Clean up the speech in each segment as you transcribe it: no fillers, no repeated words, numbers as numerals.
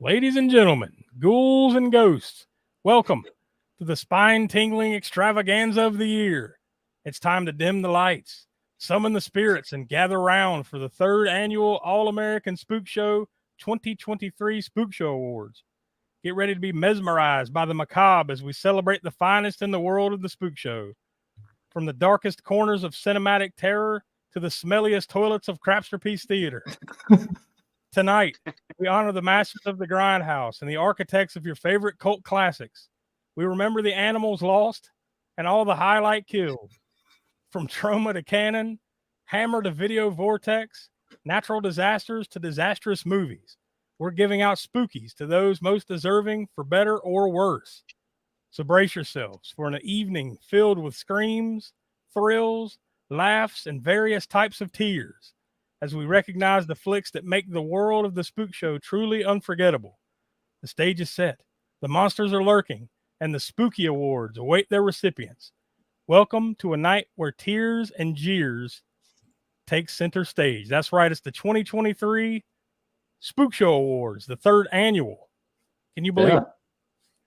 Ladies and gentlemen, ghouls and ghosts, welcome to the spine-tingling extravaganza of the year. It's time to dim the lights, summon the spirits, and gather round for the third annual All-American Spook Show 2023 Spookshow Awards. Get ready to be mesmerized by the macabre as we celebrate the finest in the world of the spook show. From the darkest corners of cinematic terror to the smelliest toilets of Crapsterpiece Theater. Tonight, we honor the masters of the grindhouse and the architects of your favorite cult classics. We remember the animals lost and all the highlight kills. From trauma to canon, hammer to video vortex, natural disasters to disastrous movies. We're giving out spookies to those most deserving for better or worse. So brace yourselves for an evening filled with screams, thrills, laughs, and various types of tears as we recognize the flicks that make the world of the spook show truly unforgettable. The stage is set, the monsters are lurking, and the Spooky Awards await their recipients. Welcome to a night where tears and jeers take center stage. That's right, it's the 2023 Spookshow Awards, the third annual. Can you believe it?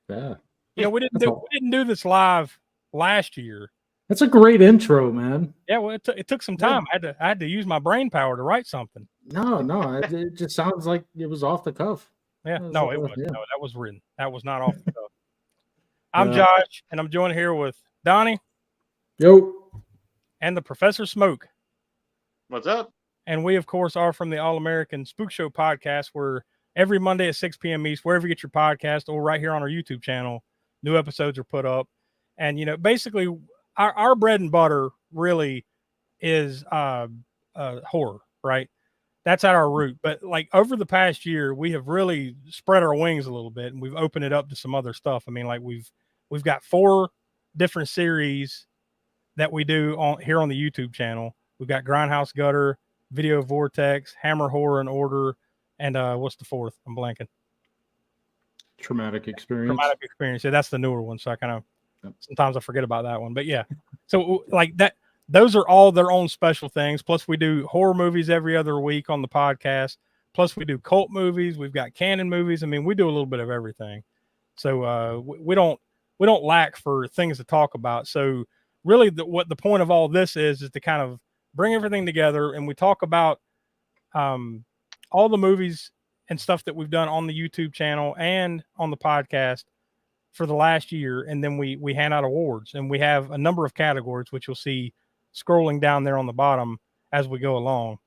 Yeah. You know, we didn't do this live last year. That's a great intro, man. Yeah, well, it took some time. I had to use my brain power to write something. No, it just sounds like it was off the cuff. Yeah, it was. Yeah. No, that was written. That was not off the cuff. I'm Josh, and I'm joined here with Donnie. Yo. And the Professor Smoke. What's up? And we, of course, are from the All-American Spook Show podcast, where every Monday at 6 p.m. East, wherever you get your podcast, or right here on our YouTube channel, new episodes are put up. And, you know, basically, our bread and butter really is horror, right? That's at our root. But like over the past year, we have really spread our wings a little bit, and we've opened it up to some other stuff. I mean, like we've got 4 different series that we do here on the YouTube channel. We've got Grindhouse Gutter, Video Vortex, Hammer Horror and Order, and what's the 4th? I'm blanking. Traumatic Experience. Traumatic Experience. Yeah, that's the newer one. So I kind of sometimes I forget about that one. But yeah, so like that. Those are all their own special things. Plus, we do horror movies every other week on the podcast. Plus, we do cult movies. We've got canon movies. I mean, we do a little bit of everything. So we don't lack for things to talk about. So really, what the point of all this is to kind of bring everything together, and we talk about all the movies and stuff that we've done on the YouTube channel and on the podcast for the last year, and then we hand out awards, and we have a number of categories, which you'll see scrolling down there on the bottom as we go along.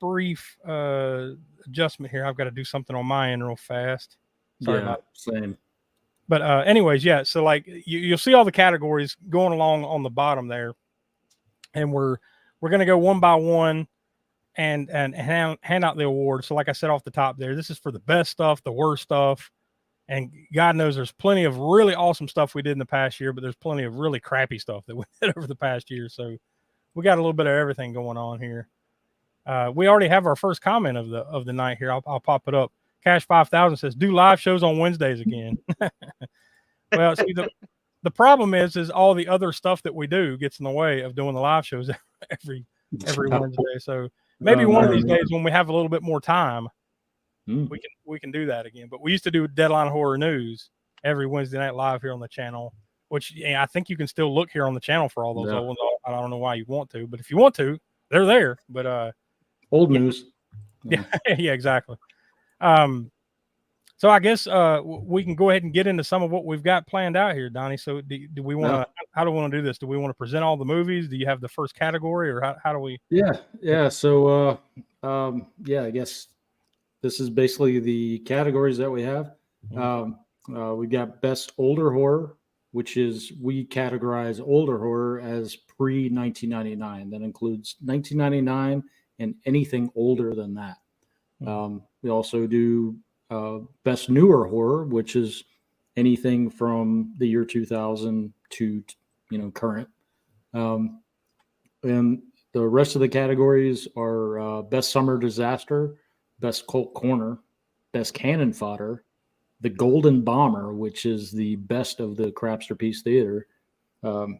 Brief adjustment here. I've got to do something on my end real fast. Sorry about it. Same. But anyways, yeah. So like you'll see all the categories going along on the bottom there, and we're going to go one by one and hand out the awards. So like I said off the top there, this is for the best stuff, the worst stuff. And God knows there's plenty of really awesome stuff we did in the past year, but there's plenty of really crappy stuff that we did over the past year. So we got a little bit of everything going on here. We already have our first comment of the night here. I'll pop it up. Cash 5000 says, do live shows on Wednesdays again. Well, see, the problem is all the other stuff that we do gets in the way of doing the live shows every Wednesday. So maybe one of these days when we have a little bit more time, we can do that again. But we used to do Deadline Horror News every Wednesday night live here on the channel, which I think you can still look here on the channel for all those old ones. I don't know why you want to, but if you want to, they're there. But old news. Yeah, yeah, exactly. So I guess we can go ahead and get into some of what we've got planned out here, Donnie. So do we want to? How do we want to do this? Do we want to present all the movies? Do you have the first category, or how do we? Yeah. So I guess this is basically the categories that we have. We got Best Older Horror, which is we categorize older horror as pre-1999. That includes 1999 and anything older than that. We also do Best Newer Horror, which is anything from the year 2000 to current. And the rest of the categories are Best Summer Disaster, Best Cult Corner, Best Cannon Fodder, The Golden Bomber, which is the best of the Crapsterpiece Theater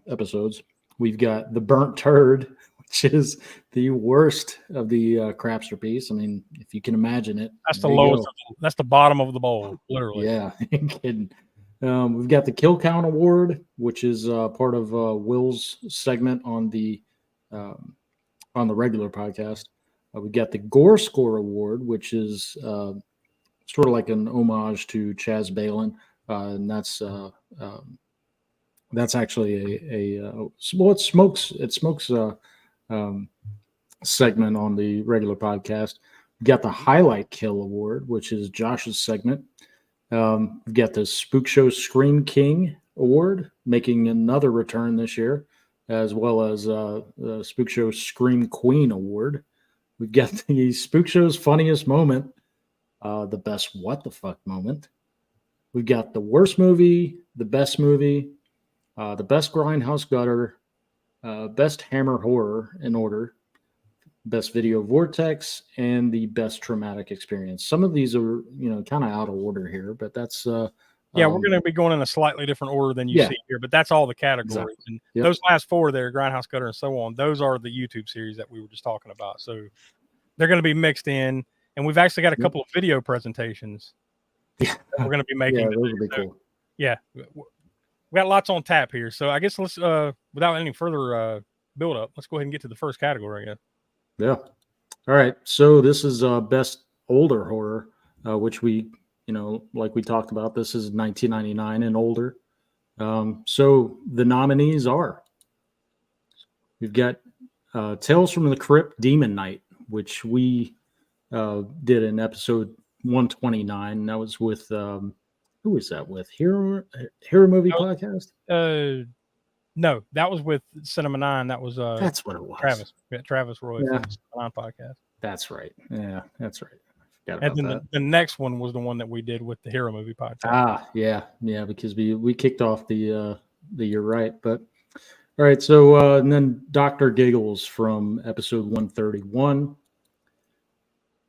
episodes. We've got The Burnt Turd, which is the worst of the Crapster piece. I mean, if you can imagine it. That's the lowest. That's the bottom of the bowl, literally. Yeah, kidding. We've got the Kill Count Award, which is part of Will's segment on the regular podcast. We got the Gore Score Award, which is sort of like an homage to Chaz Balin, and that's actually a Smokes segment on the regular podcast. We got the Highlight Kill Award, which is Josh's segment. We've got the Spookshow Scream King Award, making another return this year, as well as the Spookshow Scream Queen Award. We've got the Spookshow's Funniest Moment, the Best What the Fuck Moment. We've got the Worst Movie, the Best Movie, the Best Grindhouse Gutter, Best Hammer Horror in order, Best Video Vortex, and the Best Traumatic Experience. Some of these are, kind of out of order here, but that's we're going to be going in a slightly different order than you see here, but that's all the categories. Exactly. And those last four there, Grindhouse Gutter and so on, those are the YouTube series that we were just talking about. So they're going to be mixed in, and we've actually got a couple of video presentations that we're going to be making. Yeah, those will be cool. Yeah, we got lots on tap here. So I guess let's, without any further build up, let's go ahead and get to the first category again. Yeah. All right. So this is Best Older Horror, which we, like we talked about, this is 1999 and older. So the nominees are, we've got Tales from the Crypt Demon Night, which we did in episode 129. That was with, who was that with? Hero Movie Podcast? No, that was with Cinema 9. That was that's what it was. Travis Roy from the Cinema 9 podcast. That's right. Yeah, that's right. And then the next one was the one that we did with the Hero Movie podcast. Yeah, because we kicked off the You're Right. But all right, so and then Dr. Giggles from episode 131.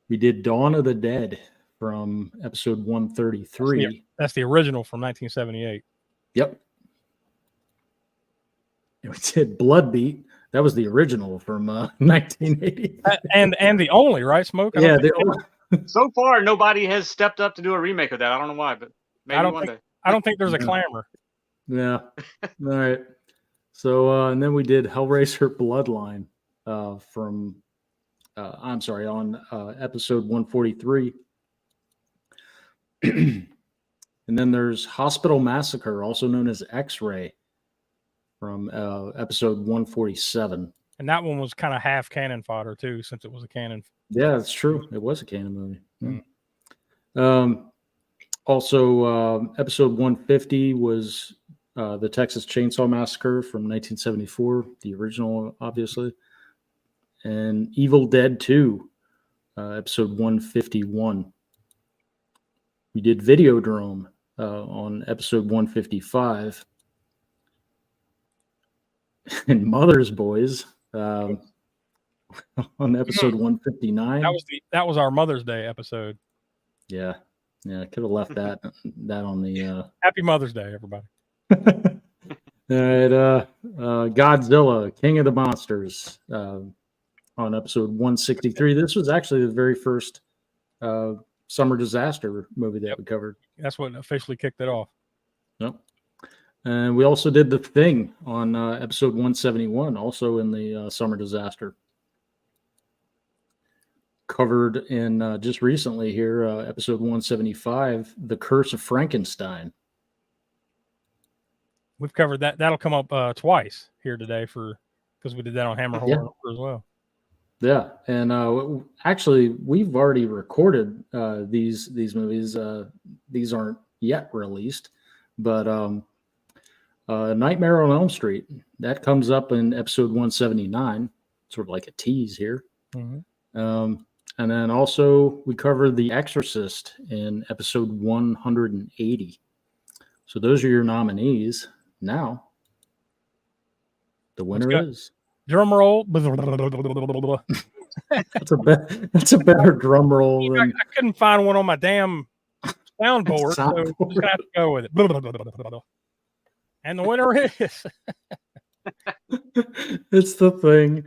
We did Dawn of the Dead from episode 133. That's the original from 1978. Yep. And we did Bloodbeat. That was the original from 1980. and the only, right, Smoke? So far, nobody has stepped up to do a remake of that. I don't know why, but maybe one day. I don't think there's a clamor. Yeah. All right. So, and then we did Hellraiser Bloodline from, on episode 143. And then there's Hospital Massacre, also known as X-Ray, from episode 147. And that one was kind of half canon fodder, too, since it was a canon. Yeah, that's true. It was a canon movie. Also, episode 150 was the Texas Chainsaw Massacre from 1974, the original, obviously. And Evil Dead 2, episode 151. We did Videodrome on episode 155. And Mother's Boys on episode 159. That was our Mother's Day episode. Yeah, I could have left that on the Happy Mother's Day, everybody. All right, Godzilla, King of the Monsters, on episode 163. This was actually the very first summer disaster movie that we covered. That's what officially kicked it off. Yep. And we also did The Thing on episode 171, also in the summer disaster. Covered in just recently here, episode 175, The Curse of Frankenstein. We've covered that. That'll come up twice here today because we did that on Hammer Horror as well. Yeah, and actually, we've already recorded these movies. These aren't yet released, but Nightmare on Elm Street, that comes up in episode 179, sort of like a tease here. Mm-hmm. And then also we covered The Exorcist in episode 180. So those are your nominees. Now, the winner is... Drum roll. That's a better drum roll than... I couldn't find one on my damn soundboard, so I'm just going to have to go with it. And the winner is... It's The Thing.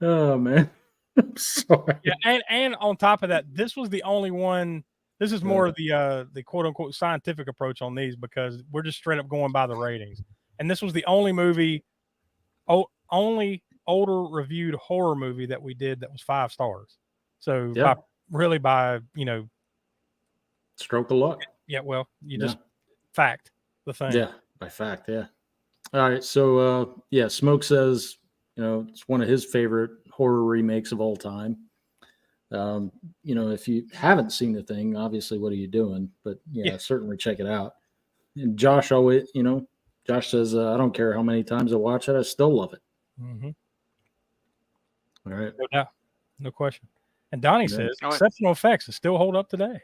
Oh man, I'm sorry. Yeah, and on top of that, this was the only one. This is more of the quote unquote scientific approach on these because we're just straight up going by the ratings. And this was the only movie, only older reviewed horror movie that we did that was 5 stars. So Yeah. by Stroke of luck. yeah, well, just fact the thing. Yeah, by fact, yeah. All right, so Smoke says, it's one of his favorite horror remakes of all time. If you haven't seen the thing, obviously, what are you doing? But certainly check it out. And Josh always, Josh says, I don't care how many times I watch it, I still love it. Mm-hmm. All right. No doubt. No question. And Donnie says, exceptional effects that still hold up today.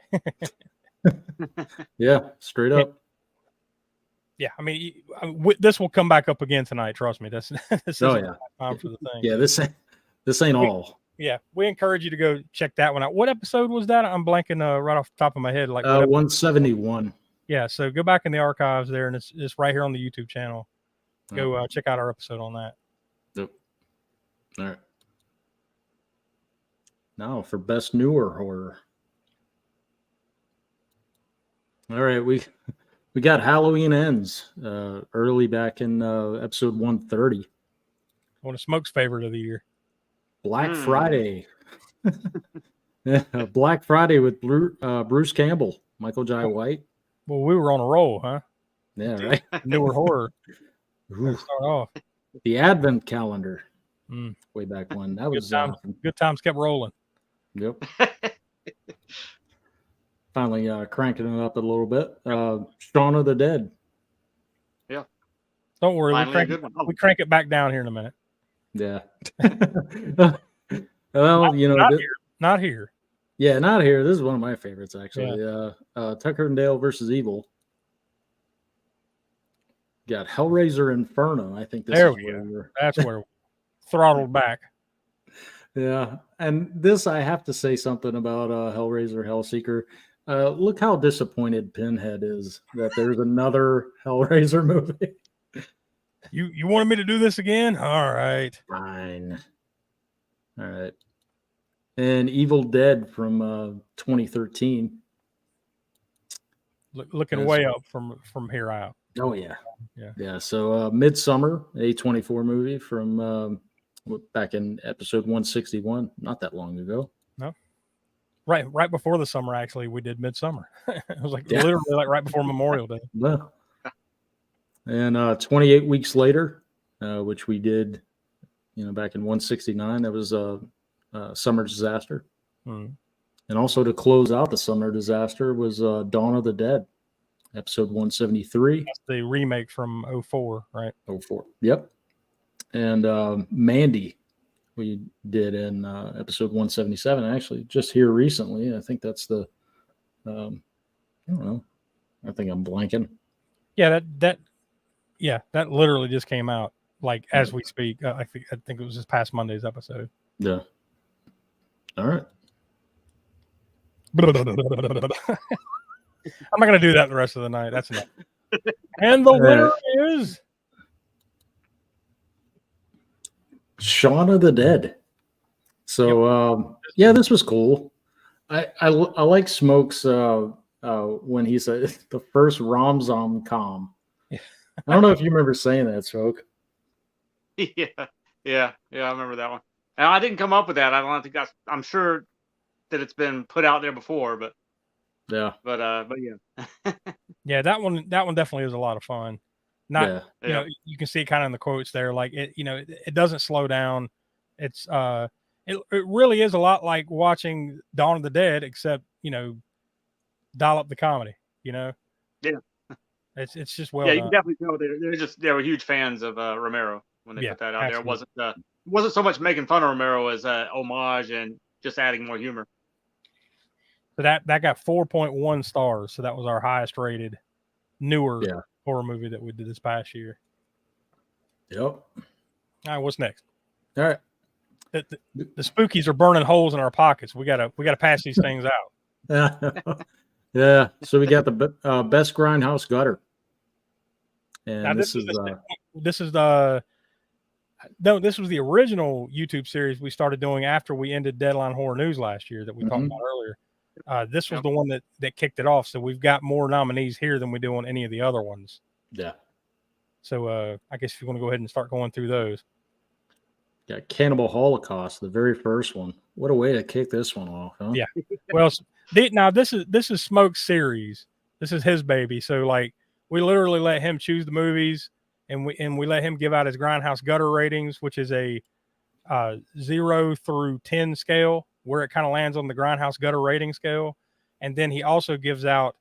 Yeah, straight up. Yeah, I mean, this will come back up again tonight. Trust me. This is time for the thing. Yeah, this ain't all. Yeah, we encourage you to go check that one out. What episode was that? I'm blanking right off the top of my head. Like 171. Yeah, so go back in the archives there, and it's right here on the YouTube channel. Go check out our episode on that. Yep. All right. Now for best newer horror. All right, we got Halloween Ends early back in episode 130. One of Smoke's favorite of the year. Black Friday. Black Friday with Bruce Campbell, Michael Jai White. Well, we were on a roll, huh? Yeah, right. Newer horror. Start off. The Advent Calendar. Way back when. That was good times kept rolling. Yep. Finally cranking it up a little bit. Shaun of the Dead. Yeah. Don't worry. We crank it back down here in a minute. Yeah. Well, not here. Yeah, not here. This is one of my favorites, actually. Yeah. Tucker and Dale versus Evil. Got Hellraiser Inferno. I think this is where that's where throttled back. Yeah. And this, I have to say something about Hellraiser Hellseeker. Look how disappointed Pinhead is that there's another Hellraiser movie. You wanted me to do this again? All right. Fine. All right. And Evil Dead from 2013. Looking way up from here out. Oh, yeah. Yeah. So Midsummer, A24 movie from back in episode 161, not that long ago. No. Right before the summer, actually, we did Midsummer. It was literally like right before Memorial Day. Well, and 28 weeks later, which we did, back in 169, that was Summer Disaster. And also to close out the Summer Disaster was Dawn of the Dead, episode 173. That's the remake from 04, right? 04. Yep. And Mandy, we did in episode 177, actually, just here recently. I think that's the, I don't know. I think I'm blanking. Yeah, that literally just came out like as we speak. I think it was this past Monday's episode. Yeah. All right. I'm not going to do that the rest of the night. That's enough. And the winner is Shaun of the Dead. So this was cool. I like Smokes when he said the first rom-com. I don't know if you remember saying that, Smoke. Yeah, I remember that one. And I didn't come up with that. I don't think I'm sure that it's been put out there before, but yeah. Yeah, that one definitely is a lot of fun. You can see it kind of in the quotes there, like it doesn't slow down. It's it really is a lot like watching Dawn of the Dead, except dial up the comedy. Yeah. It's just well. Yeah, you can definitely tell they were huge fans of Romero when they put that out absolutely. there. It wasn't so much making fun of Romero as homage and just adding more humor. So that got 4.1 stars. So that was our highest rated newer horror movie that we did this past year. Yep. All right, what's next? All right. The spookies are burning holes in our pockets. We gotta pass these things out. Yeah. So we got the best Grindhouse Gutter. And now, this is the no, this was the original YouTube series we started doing after we ended Deadline Horror News last year that we talked about earlier. This was the one that kicked it off. So we've got more nominees here than we do on any of the other ones. Yeah. So I guess if you want to go ahead and start going through those. Got Cannibal Holocaust, the very first one. What a way to kick this one off, huh? Yeah. Well, now this is Smoke's series. This is his baby. So like we literally let him choose the movies, and we let him give out his Grindhouse Gutter ratings, which is a 0 through 10 scale, where it kind of lands on the Grindhouse Gutter rating scale. And then he also gives out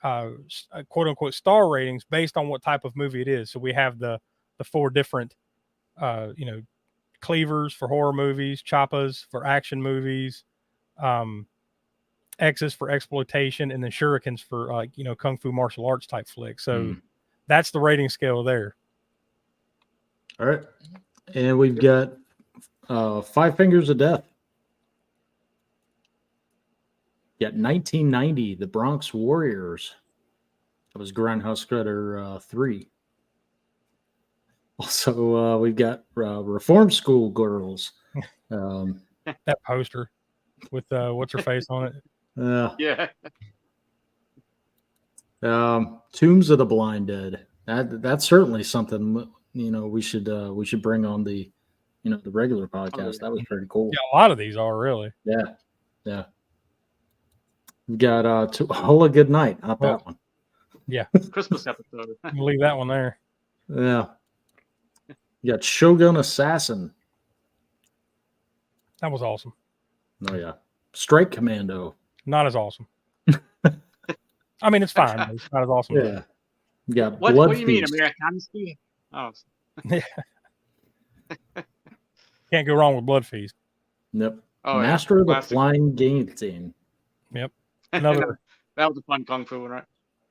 quote unquote star ratings based on what type of movie it is. So we have the 4 different cleavers for horror movies, choppas for action movies, X's for exploitation, and then shurikens for kung fu martial arts type flicks. So that's the rating scale there. All right. And we've got Five Fingers of Death. You got 1990, The Bronx Warriors. That was Grindhouse Gutter 3. Also, we've got Reform School Girls. That poster with what's her face on it. Yeah. Tombs of the Blind Dead. That's certainly something we should bring on the the regular podcast. That was pretty cool. Yeah, a lot of these are really. Yeah. We got Holla Good Night, not that one. Yeah. Christmas episode. We'll leave that one there. Yeah. You got Shogun Assassin. That was awesome. Oh yeah. Strike Commando. Not as awesome. I mean, it's fine. But it's not as awesome. Yeah. You got What Blood do you mean, Feast. American Honesty? Oh. Yeah. Can't go wrong with Blood Feast. Yep. Oh, Master of the Classic. Flying Guillotine. Yep. Another. That was a fun kung fu one, right?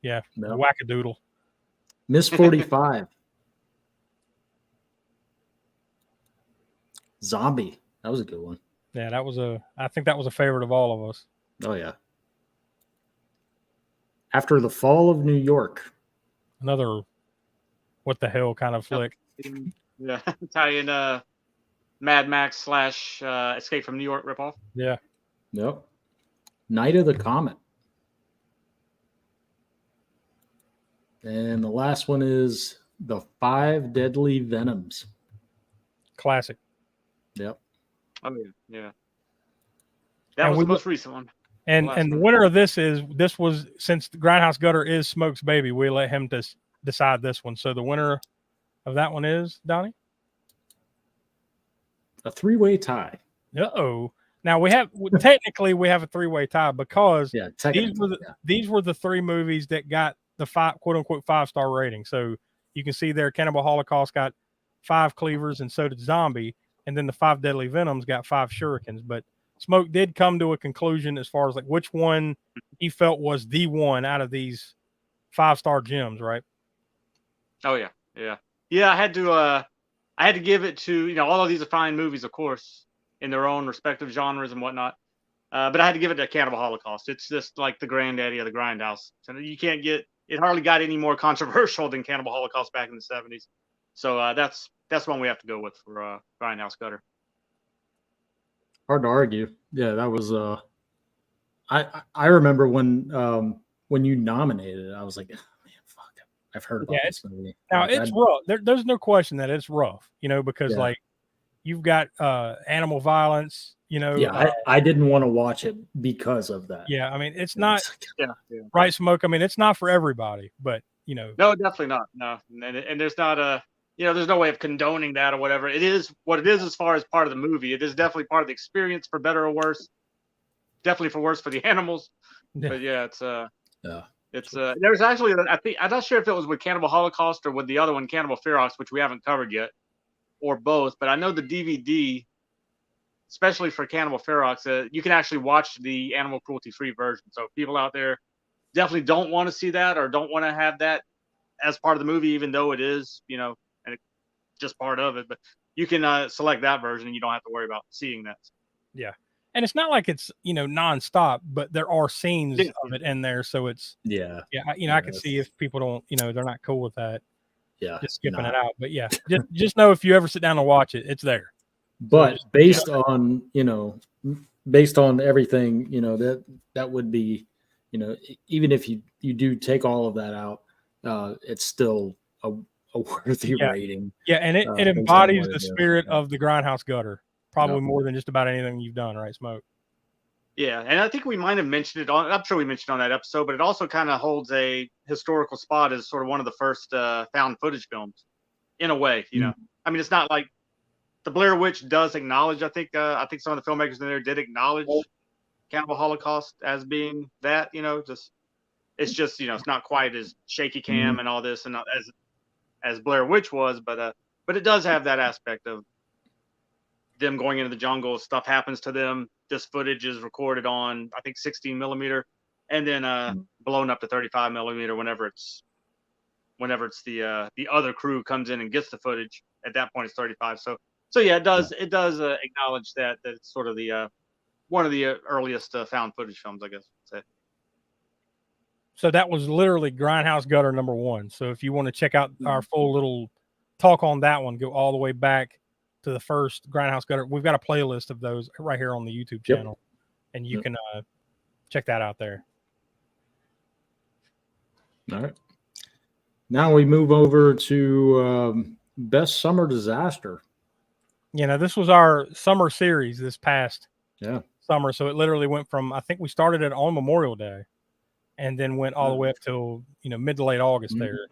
Yeah. Yep. Wackadoodle. Miss 45. Zombie. That was a good one. Yeah, I think that was a favorite of all of us. Oh yeah. After the Fall of New York. Another what the hell kind of flick. Yeah. Italian Mad Max / Escape from New York ripoff. Yeah. Yep. Night of the Comet. And the last one is The 5 Deadly Venoms. Classic. Yep. Oh yeah. That And was we the most recent one. And the winner of this was, since the Grindhouse Gutter is Smoke's baby, we let him decide this one. So the winner of that one is Donnie. A 3-way tie. Uh-oh. Now technically we have a 3-way tie because these were the 3 movies that got the quote unquote 5-star rating. So you can see there Cannibal Holocaust got 5 cleavers, and so did Zombie, and then the 5 Deadly Venoms got 5 shurikens. But Smoke did come to a conclusion as far as like which one he felt was the one out of these 5-star gems, right? Oh yeah. I had to give it to all of these are fine movies, of course, in their own respective genres and whatnot. But I had to give it to Cannibal Holocaust. It's just like the granddaddy of the Grindhouse. So you can't get it. Hardly got any more controversial than Cannibal Holocaust back in the 70s. So that's one we have to go with for Grindhouse Gutter. Hard to argue. Yeah, that was I remember when you nominated it, I was like, oh, man, fuck, I've heard about this movie. Now it's rough. There's no question that it's rough, because like you've got animal violence, Yeah, I didn't want to watch it because of that. Yeah, I mean it's not right, Smoke. I mean it's not for everybody, but No, definitely not. No, and there's not there's no way of condoning that or whatever. It is what it is as far as part of the movie. It is definitely part of the experience, for better or worse. Definitely for worse for the animals. Yeah. But it's there's actually, I think, I'm not sure if it was with Cannibal Holocaust or with the other one, Cannibal Ferox, which we haven't covered yet, or both. But I know the DVD, especially for Cannibal Ferox, you can actually watch the animal cruelty free version. So people out there definitely don't want to see that or don't want to have that as part of the movie, even though it is, and it's just part of it. But you can select that version and you don't have to worry about seeing that. Yeah. And it's not like it's, nonstop, but there are scenes of it in there. So it's, I could see if people don't, they're not cool with that. Yeah, just skipping it out. But yeah, just know if you ever sit down and watch it, it's there. But based on everything, that would be, even if you do take all of that out, it's still a worthy rating. Yeah, and it embodies the spirit of the Grindhouse Gutter probably more than just about anything you've done, right, Smoke? Yeah, and I think we might have mentioned it on. I'm sure we mentioned it on that episode, but it also kind of holds a historical spot as sort of one of the first found footage films, in a way. I mean, it's not like the Blair Witch does acknowledge. I think some of the filmmakers in there did acknowledge Cannibal Holocaust as being that. It's just it's not quite as shaky cam and all this, and not as Blair Witch was, but it does have that aspect of them going into the jungle. Stuff happens to them. This footage is recorded on, I think, 16 millimeter, and then blown up to 35 millimeter whenever it's the other crew comes in and gets the footage. At that point, it's 35. So yeah, it does acknowledge that it's sort of the one of the earliest found footage films, I guess. So that was literally Grindhouse Gutter #1. So if you want to check out our full little talk on that one, go all the way back to the first Grindhouse Gutter. We've got a playlist of those right here on the YouTube channel, and you can check that out there. All right. Now we move over to Best Summer Disaster. This was our summer series this past summer. So it literally went from, I think we started it on Memorial Day and then went all the way up till, mid to late August there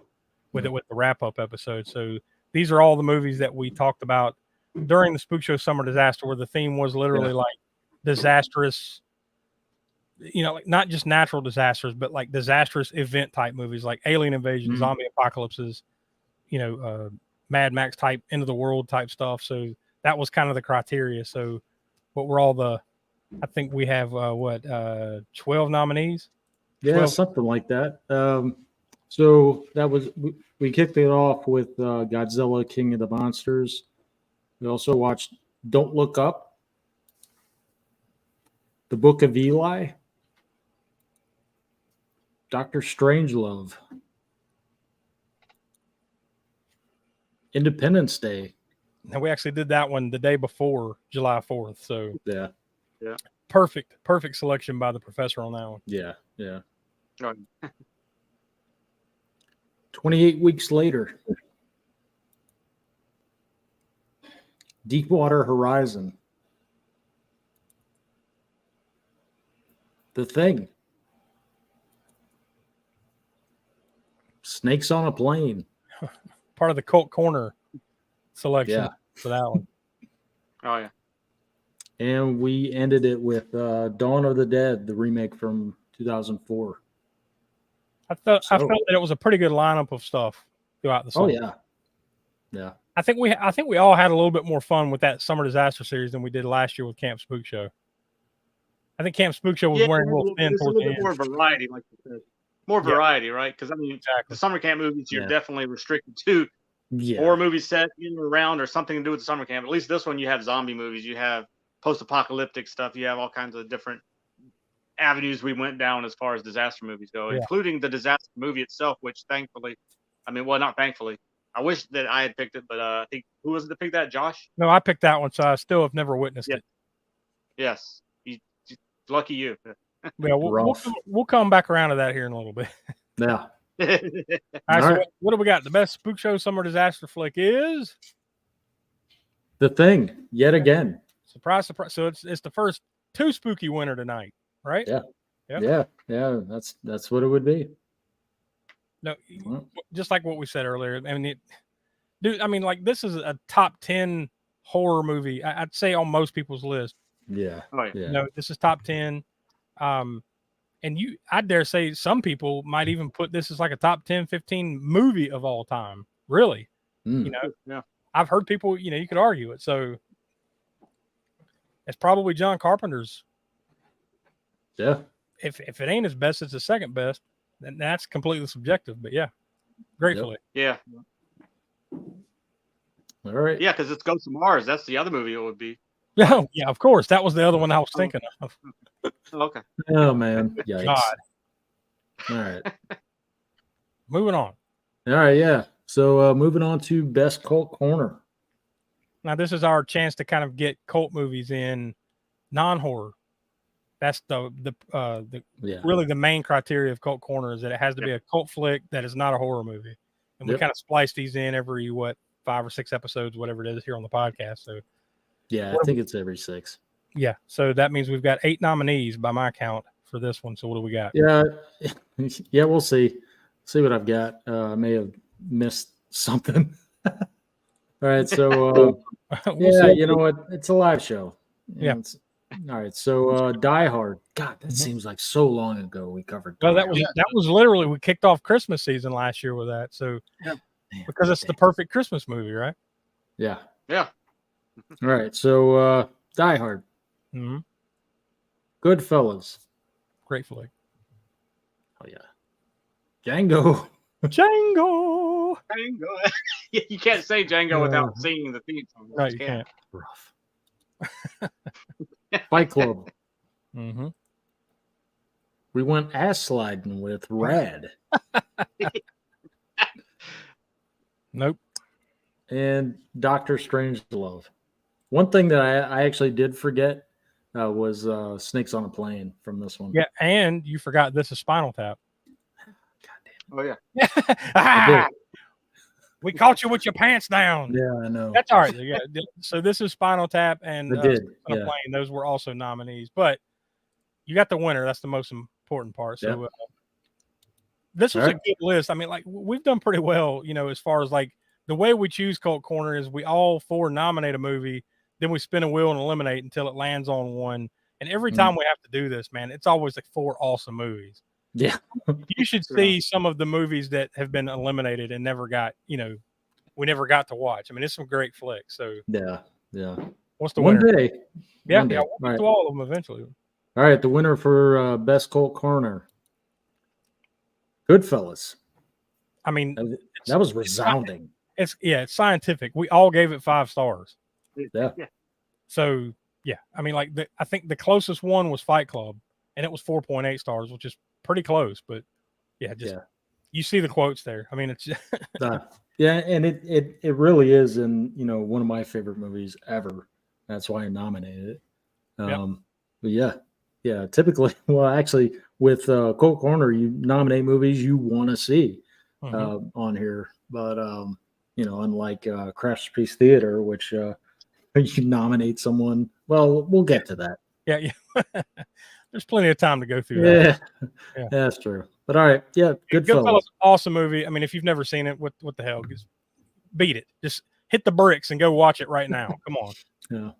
with the wrap-up episode. So these are all the movies that we talked about during the Spook Show Summer Disaster, where the theme was literally like disastrous, like not just natural disasters, but like disastrous event type movies like alien invasion, zombie apocalypses, Mad Max type, end of the world type stuff. So that was kind of the criteria. So what were all I think we have 12 nominees? Yeah, 12? Something like that. So that was, we kicked it off with Godzilla, King of the Monsters. We also watched Don't Look Up, The Book of Eli, Dr. Strangelove, Independence Day. And we actually did that one the day before July 4th. So yeah. Perfect selection by the professor on that one. Yeah. 28 weeks later, Deepwater Horizon, The Thing, Snakes on a Plane. Part of the Cult Corner selection for that one. Oh, yeah. And we ended it with Dawn of the Dead, the remake from 2004. I felt that it was a pretty good lineup of stuff throughout the summer. Oh, yeah. I think we all had a little bit more fun with that Summer Disaster series than we did last year with Camp Spook Show. I think Camp Spook Show was wearing a little thin towards the end. More variety, like you said. More variety, right? Because, I mean, the summer camp movies, you're definitely restricted to horror movies set in or around or something to do with the summer camp. At least this one, you have zombie movies. You have post-apocalyptic stuff. You have all kinds of different avenues we went down as far as disaster movies go, including the disaster movie itself, which thankfully, not thankfully, I wish that I had picked it, but I think, who was it that picked that, Josh? No, I picked that one, so I still have never witnessed it. Yes. Lucky you. Yeah, we'll come back around to that here in a little bit. Yeah. All right, so what do we got? The best Spook Show Summer Disaster flick is The Thing, yet again. Surprise, surprise. So it's the first 2 spooky winner tonight, right? Yeah. That's what it would be. No, just like what we said earlier. I mean, like this is a top 10 horror movie. I'd say on most people's list. Yeah. Oh, yeah. This is top 10. And I dare say some people might even put this as like a top 10, 15 movie of all time. Really? I've heard people, you could argue it. So it's probably John Carpenter's. Yeah. If it ain't his best, it's the second best. And that's completely subjective, but gratefully. Yeah. All right. Yeah, because it's Ghost of Mars. That's the other movie it would be. Yeah, of course. That was the other one I was thinking of. Okay. Oh, man. Yikes. God. All right. Moving on. All right, yeah. So moving on to best cult corner. Now, this is our chance to kind of get cult movies in non-horror. That's really the main criteria of cult corner is that it has to be a cult flick that is not a horror movie. And we kind of splice these in every 5 or 6 episodes, whatever it is here on the podcast. So yeah, I think it's every 6. Yeah. So that means we've got 8 nominees by my count for this one. So what do we got? Yeah. Yeah, we'll see. See what I've got. I may have missed something. All right. So you know what? It's a live show. Yeah. All right. So Die Hard. God, that seems like so long ago we covered. Well, that was literally, we kicked off Christmas season last year with that. So because it's the perfect Christmas movie, right? Yeah. Yeah. All right. So Die Hard. Mm-hmm. Goodfellas. Great flick. Oh yeah. Django. Django. You can't say Django without singing the theme song. No, you can't. Rough. Fight Club. Mm-hmm. We went ass sliding with Rad. Nope. And Doctor Strangelove. One thing that I actually did forget was Snakes on a Plane from this one. Yeah, and you forgot this is Spinal Tap. Oh yeah. We caught you with your pants down. Yeah, I know. That's all right. Yeah. So this is Spinal Tap and Plane. Those were also nominees, but you got the winner. That's the most important part. So this was a good list. I mean, like we've done pretty well, as far as like the way we choose Cult Corner is we all 4 nominate a movie, then we spin a wheel and eliminate until it lands on one. And every time we have to do this, man, it's always like 4 awesome movies. Yeah. You should see some of the movies that have been eliminated and never got, we never got to watch. I mean, it's some great flicks. So yeah. What's the winner? One day. We'll get to all of them eventually. All right, the winner for best cult corner. Goodfellas. I mean, that was resounding. It's scientific. We all gave it 5 stars. Yeah. So I mean, like I think the closest one was Fight Club, and it was 4.8 stars, which is pretty close. But you see the quotes there. I mean, it's and it really is, in one of my favorite movies ever. That's why I nominated it. But typically, well, actually, with Cult Corner, you nominate movies you want to see on here. But unlike Crash Piece Theater, which you nominate someone. Well, we'll get to that. Yeah. There's plenty of time to go through that. Yeah, that's true. But all right, Goodfellas. Awesome movie. I mean, if you've never seen it, what the hell? Just beat it. Just hit the bricks and go watch it right now. Come on. Yeah.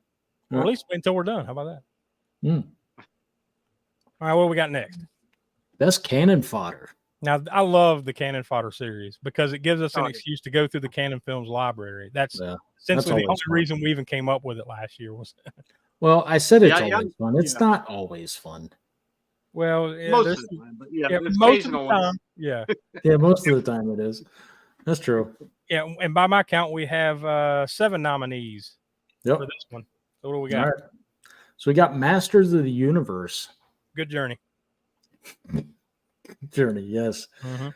Or at least wait until we're done. How about that? All right, what do we got next? Best Cannon Fodder. Now, I love the Cannon Fodder series because it gives us an excuse to go through the Cannon Films library. That's essentially the only reason we even came up with it last year. Was well, I said it's always fun. It's not always fun. Well, most of the time, but most of the time, most of the time it is. That's true. Yeah, and by my count, we have 7 nominees for this one. So what do we got? Right. So we got Masters of the Universe. Good Journey. Journey, yes. Mm-hmm.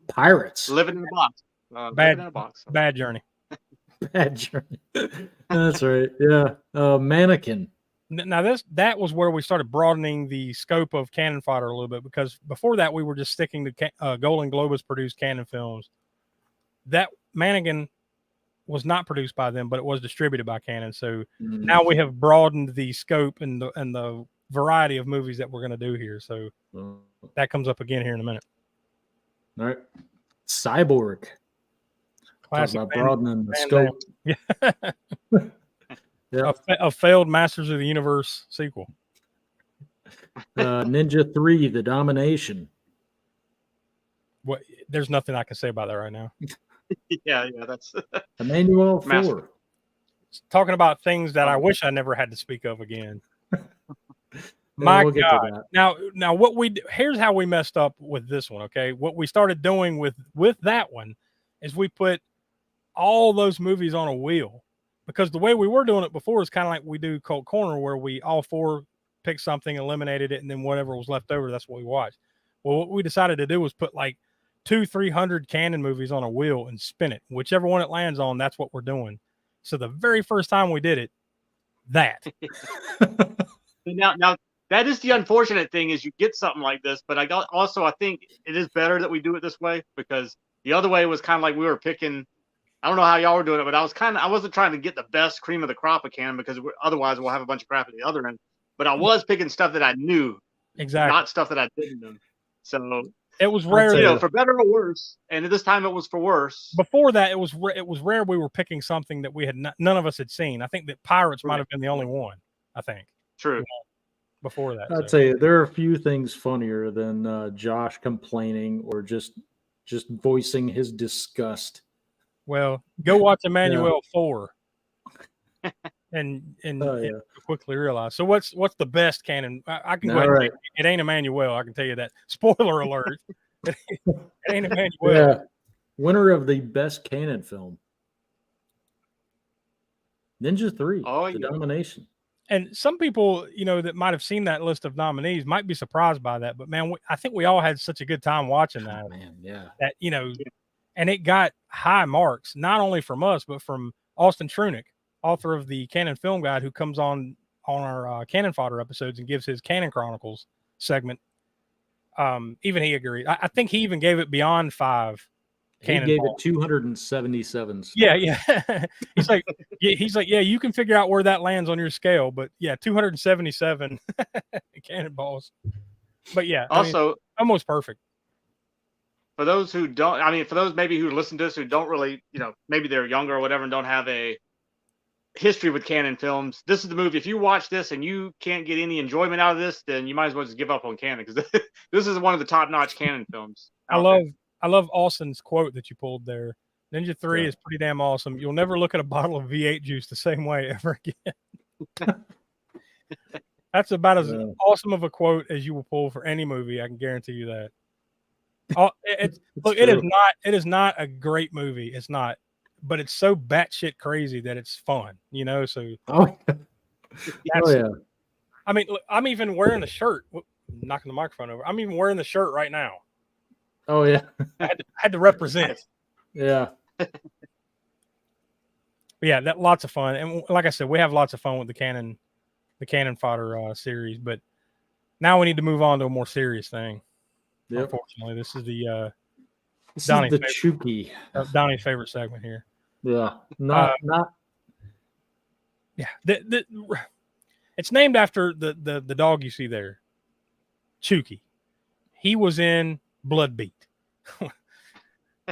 Pirates. Living in a Box. Bad Journey. Bad Journey. That's right. Yeah. Mannequin. Now that was where we started broadening the scope of Cannon Fodder a little bit, because before that we were just sticking to Golden Globus produced Cannon Films. That Mannequin was not produced by them, but it was distributed by Cannon. So now we have broadened the scope and the variety of movies that we're going to do here. So that comes up again here in a minute. All right. Cyborg. Classic. Talk about broadening the scope. A failed Masters of the Universe sequel. Ninja 3, The Domination. What? There's nothing I can say about that right now. That's Emmanuel 4. Talking about things that I wish I never had to speak of again. My God. Now what here's how we messed up with this one, okay? What we started doing with that one is we put all those movies on a wheel, because the way we were doing it before is kind of like we do Cult Corner, where we all 4 picked something, eliminated it, and then whatever was left over, that's what we watched. Well, what we decided to do was put like 200-300 Canon movies on a wheel and spin it. Whichever one it lands on, that's what we're doing. So the very first time we did it, that. Now that is the unfortunate thing is you get something like this, but I think it is better that we do it this way, because the other way was kind of like we were picking. I don't know how y'all were doing it, but I wasn't trying to get the best cream of the crop of Canon, because otherwise we'll have a bunch of crap at the other end. But I was picking stuff that I knew, Exactly, not stuff that I didn't know. So it was rare, for better or worse. And this time it was for worse. Before that, it was rare we were picking something that we had none of us had seen. I think that Pirates might have been the only one. I think. True. Before that, I'd say there are a few things funnier than Josh complaining or just voicing his disgust. Well, go watch Emmanuel 4, and quickly realize. So what's the best Canon? I can go ahead and say it ain't Emmanuel. I can tell you that. Spoiler alert. It ain't Emmanuel. Yeah. Winner of the best Canon film, Ninja 3. The Domination. And some people, that might have seen that list of nominees might be surprised by that. But man, I think we all had such a good time watching that. Oh, man, yeah. That and it got high marks, not only from us, but from Austin Trunick, author of the Canon Film Guide, who comes on our Canon Fodder episodes and gives his Canon Chronicles segment. Even he agreed. I think he even gave it beyond 5. He gave it 277. Yeah. he's like, yeah, you can figure out where that lands on your scale, but yeah, 277 cannonballs. But yeah, also almost perfect. For those who don't, for those maybe who listen to this who don't really, maybe they're younger or whatever and don't have a history with Canon films, this is the movie. If you watch this and you can't get any enjoyment out of this, then you might as well just give up on Canon, because this is one of the top-notch Canon films. I love Austin's quote that you pulled there. Ninja 3 is pretty damn awesome. You'll never look at a bottle of V8 juice the same way ever again. That's about as awesome of a quote as you will pull for any movie. I can guarantee you that. It is not a great movie. It's not, but it's so batshit crazy that it's fun, So, I mean, look, I'm even wearing the shirt. Knocking the microphone over. I'm even wearing the shirt right now. Oh yeah, I had to represent. Yeah, yeah, that lots of fun, and like I said, we have lots of fun with the Canon Fodder series. But now we need to move on to a more serious thing. Yep. Unfortunately, this is the Chucky. Donnie's favorite segment here. Yeah, not. Yeah, it's named after the dog you see there, Chucky. He was in Blood Beat.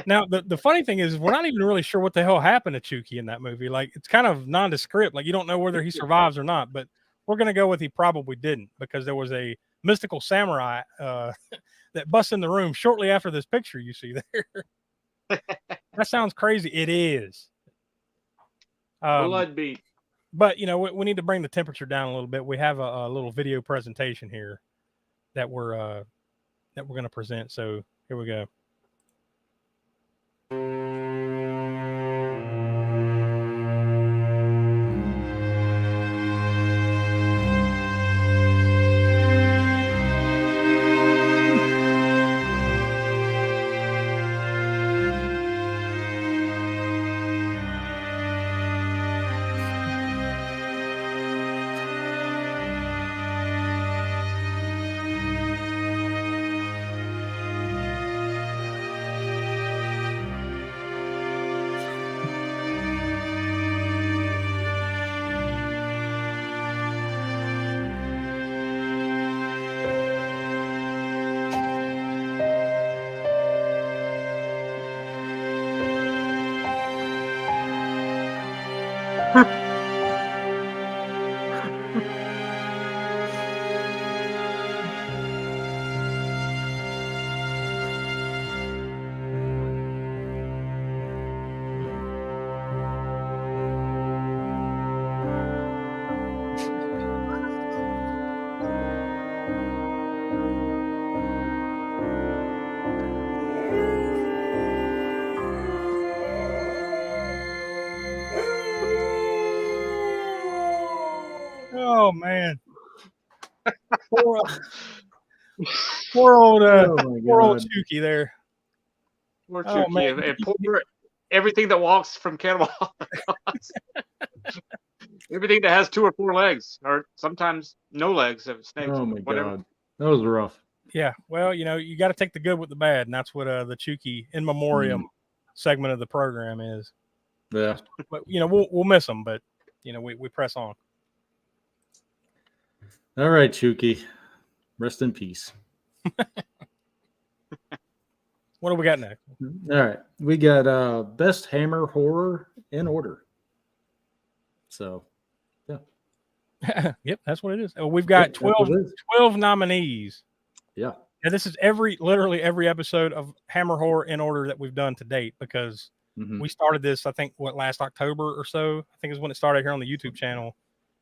Now, the funny thing is, we're not even really sure what the hell happened to Chucky in that movie. Like, it's kind of nondescript. Like, you don't know whether he survives or not. But we're going to go with he probably didn't, because there was a mystical samurai that busts in the room shortly after this picture you see there. That sounds crazy. It is. Blood Beat. But, we need to bring the temperature down a little bit. We have a little video presentation here that we're going to present. So here we go. Oh man, poor old Chucky there. Poor Oh, Chucky. man. And poor everything that walks from Cannibal Holocaust. Everything that has 2 or 4 legs, or sometimes no legs of snakes. Oh my whatever. God, that was rough. Yeah, well, you got to take the good with the bad, and that's what the Chucky in memoriam segment of the program is. Yeah. But we'll miss them, but we press on. All right, Chucky, rest in peace. What do we got next? All right, we got best Hammer horror in order. So, yeah. Yep, that's what it is. We've got 12 nominees. Yeah. And this is literally every episode of Hammer Horror in order that we've done to date, because we started this, I think, last October or so. I think is when it started here on the YouTube channel,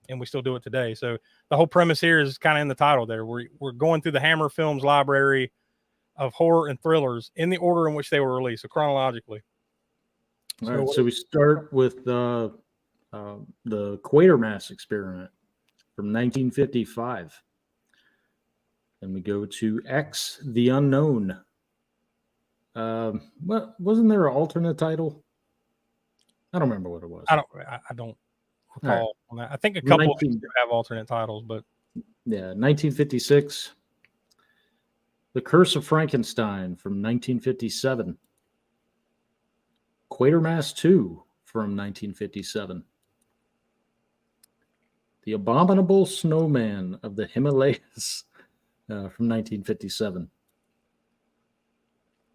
and we still do it today. So the whole premise here is kind of in the title there. We're going through the Hammer Films library of horror and thrillers in the order in which they were released, so chronologically. All right, so we start with the Quatermass Experiment from 1955. Then we go to X, the Unknown. Wasn't there an alternate title? I don't remember what it was. I don't recall on that. I think a couple of them have alternate titles, but yeah, 1956. The Curse of Frankenstein from 1957. Quatermass 2 from 1957. The Abominable Snowman of the Himalayas from 1957.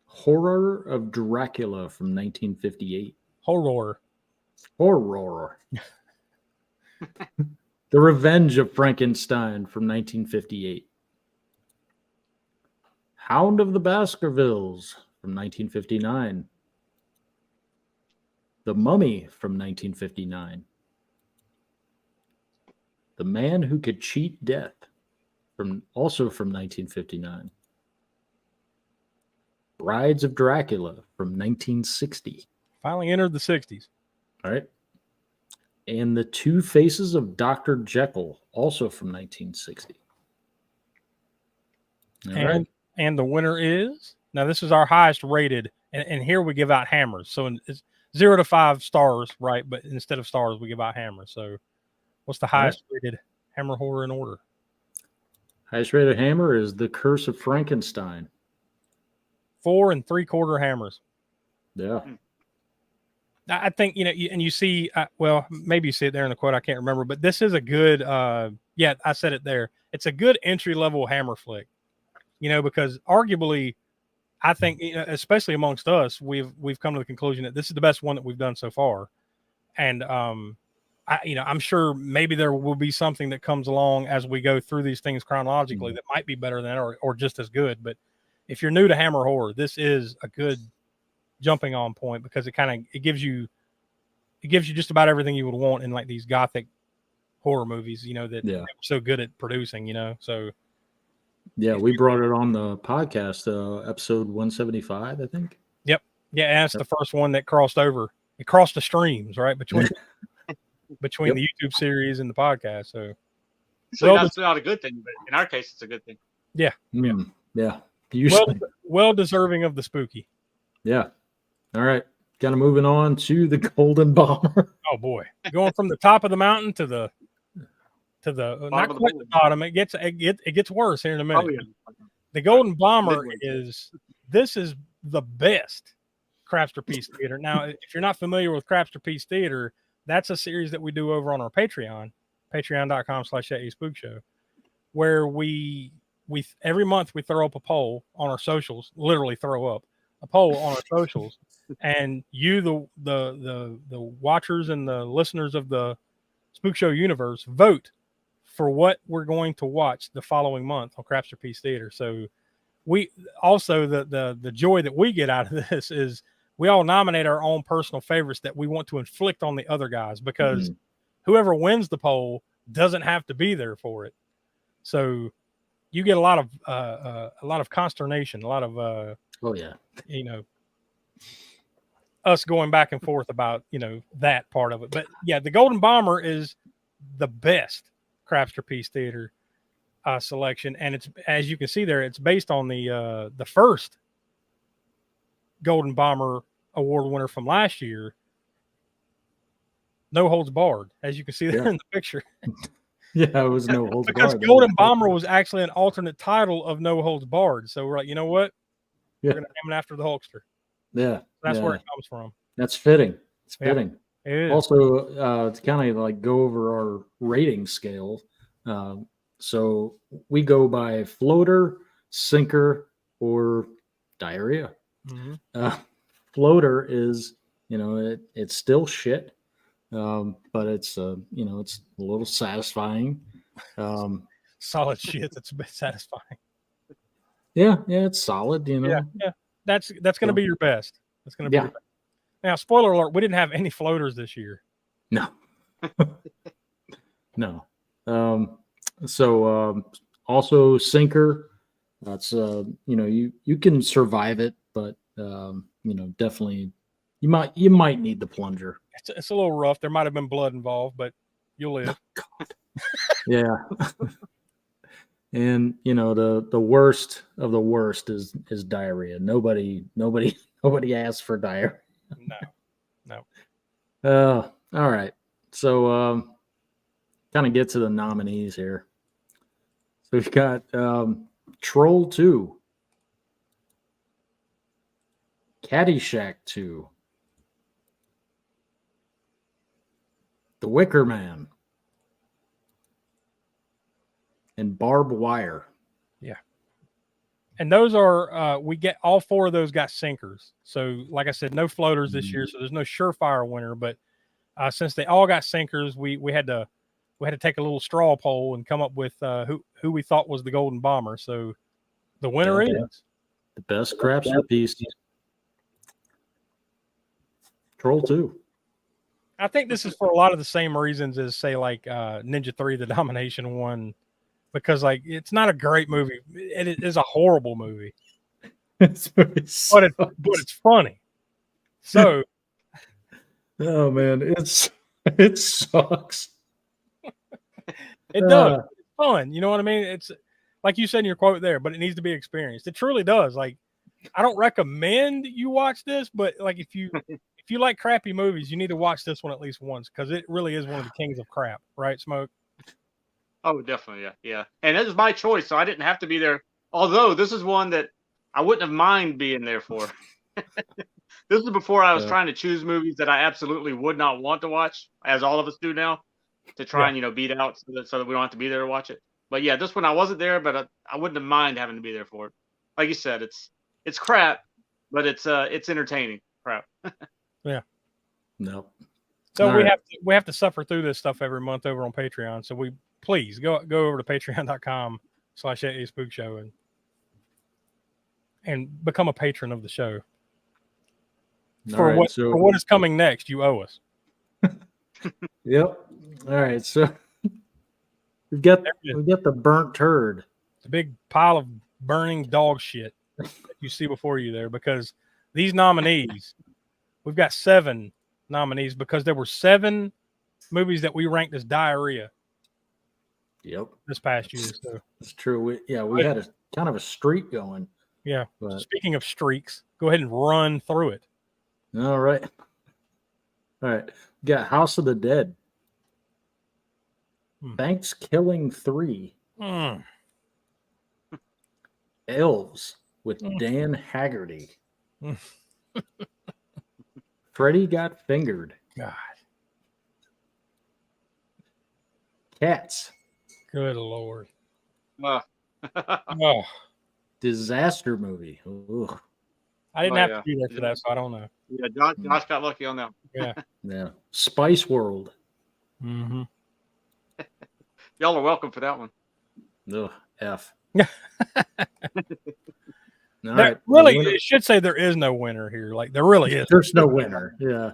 Horror of Dracula from 1958. Horror. The Revenge of Frankenstein from 1958. Hound of the Baskervilles from 1959. The Mummy from 1959. The Man Who Could Cheat Death also from 1959. Brides of Dracula from 1960. Finally entered the 60s. All right. And The Two Faces of Dr. Jekyll, also from 1960. And the winner is, now this is our highest rated, and here we give out hammers. So it's 0 to 5 stars, right? But instead of stars, we give out hammers. So what's the highest rated Hammer Horror in order? Highest rated hammer is The Curse of Frankenstein. 4 3/4 hammers. Yeah. I think, and you see, well, maybe you see it there in the quote. I can't remember, but this is a good, yeah, I said it there. It's a good entry level hammer flick, because arguably, I think, especially amongst us, we've come to the conclusion that this is the best one that we've done so far. And, I'm sure maybe there will be something that comes along as we go through these things chronologically that might be better than or just as good. But if you're new to Hammer Horror, this is a good jumping on point, because it gives you just about everything you would want in like these gothic horror movies, that they're so good at producing, so. Yeah, we brought it on the podcast, episode 175, I think. Yep. Yeah, that's the first one that crossed over. It crossed the streams, right, between the YouTube series and the podcast. So that's not a good thing, but in our case, it's a good thing. Yeah. Yeah. Usually. Well deserving of the spooky. Yeah. All right. Kind of moving on to the Golden Bomber. Oh boy, going from the top of the mountain to the not quite the bottom. It gets worse here in a minute. Oh, yeah. The Golden Bomber is the best Crapster Theater. Now, if you're not familiar with Crapster Theater, that's a series that we do over on our Patreon, patreon.com/Spookshow, where we every month we throw up a poll on our socials, literally throw up a poll on our socials, and you, the watchers and the listeners of the Spookshow universe, vote for what we're going to watch the following month on Crapster Theater. So we also, the joy that we get out of this is we all nominate our own personal favorites that we want to inflict on the other guys, because whoever wins the poll doesn't have to be there for it. So you get a lot of consternation, a lot of us going back and forth about that part of it. But yeah, the Golden Bomber is the best Crapster Theater selection, and it's, as you can see there, it's based on the Golden Bomber Award winner from last year, No Holds Barred, as you can see there in the picture. Yeah, it was No Holds Barred. Because Golden Bomber was actually an alternate title of No Holds Barred. So we're like, you know what? We're going to name it after the Hulkster. Yeah. That's where it comes from. That's fitting. It's fitting. It is. Also, to kind of like go over our rating scale. So we go by floater, sinker, or diarrhea. Mm-hmm. Floater is, it's still shit. But it's it's a little satisfying. Solid shit. That's a bit satisfying. Yeah, it's solid. Yeah. That's going to be your best. That's going to be your best. Now, spoiler alert: we didn't have any floaters this year. No. No. So also sinker. That's you can survive it, but definitely you might need the plunger. It's a little rough. There might have been blood involved, but you'll live. Oh, God. Yeah. And the worst of the worst is diarrhea. Nobody asks for diarrhea. No. All right. So kind of get to the nominees here. So we've got Troll 2, Caddyshack 2, The Wicker Man, and Barbed Wire. Yeah. And those are we get all four of those got sinkers. So like I said, no floaters this year, so there's no surefire winner. But since they all got sinkers, we had to take a little straw poll and come up with who we thought was the Golden Bomber. So the winner is the best crapshoot piece. Troll 2. I think this is for a lot of the same reasons as say like Ninja 3, the Domination one, because like it's not a great movie. It is a horrible movie. But it's funny. So oh man, it sucks. It does. It's fun. You know what I mean? It's like you said in your quote there, but it needs to be experienced. It truly does. Like, I don't recommend you watch this, but like if you like crappy movies, you need to watch this one at least once because it really is one of the kings of crap, right, Smoke? Oh, definitely, yeah. And it was my choice, so I didn't have to be there. Although this is one that I wouldn't have mind being there for. This is before I was trying to choose movies that I absolutely would not want to watch, as all of us do now, to try and beat out so that we don't have to be there to watch it. But yeah, this one I wasn't there, but I wouldn't have mind having to be there for it. Like you said, it's crap, but it's entertaining crap. Yeah. No. So we have to suffer through this stuff every month over on Patreon. So please go over to patreon.com/Spookshow and become a patron of the show. For what is coming next, you owe us. Yep. All right. So we've got the burnt turd. It's a big pile of burning dog shit that you see before you there, because these nominees, we've got 7 nominees because there were 7 movies that we ranked as diarrhea. Yep. This past year. So it's true. We had a kind of a streak going. Yeah. But speaking of streaks, go ahead and run through it. All right. We got House of the Dead. Thanksgiving 3. Elves with Dan Haggerty. Freddy Got Fingered. God. Cats. Good Lord. Disaster movie. Ugh. I didn't have to be there for that, so I don't know. Yeah, Josh got lucky on that. Yeah. Spice World. Mm-hmm. Y'all are welcome for that one. Ugh, F. Really, it should say there is no winner here. Like, there really is. There's no winner. Yeah.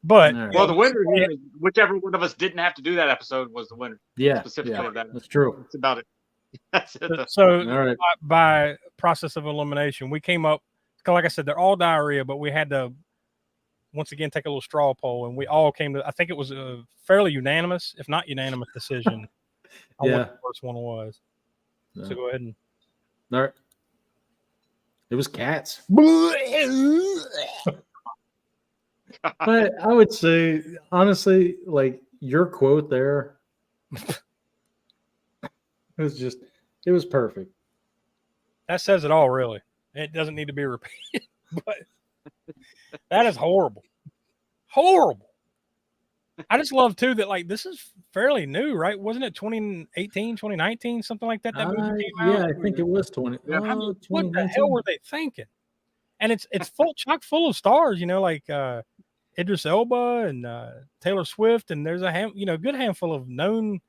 But well, the winner is whichever one of us didn't have to do that episode was the winner. Yeah. Specifically of that. That's true. That's about it. That's it. So by process of elimination, we came up, like I said, they're all diarrhea, but we had to once again take a little straw poll, and we all came to, I think it was a fairly unanimous, if not unanimous, decision on what the first one was. So go ahead and. All right. It was cats. But I would say, honestly, like your quote there, it was perfect. That says it all, really. It doesn't need to be repeated, but that is horrible. Horrible. I just love, too, that, like, this is fairly new, right? Wasn't it 2018, 2019, something like that? That movie came out? Yeah, I think it was 20. Yeah. I mean, what the hell were they thinking? And it's chock full of stars, like Idris Elba and Taylor Swift, and there's a good handful of known,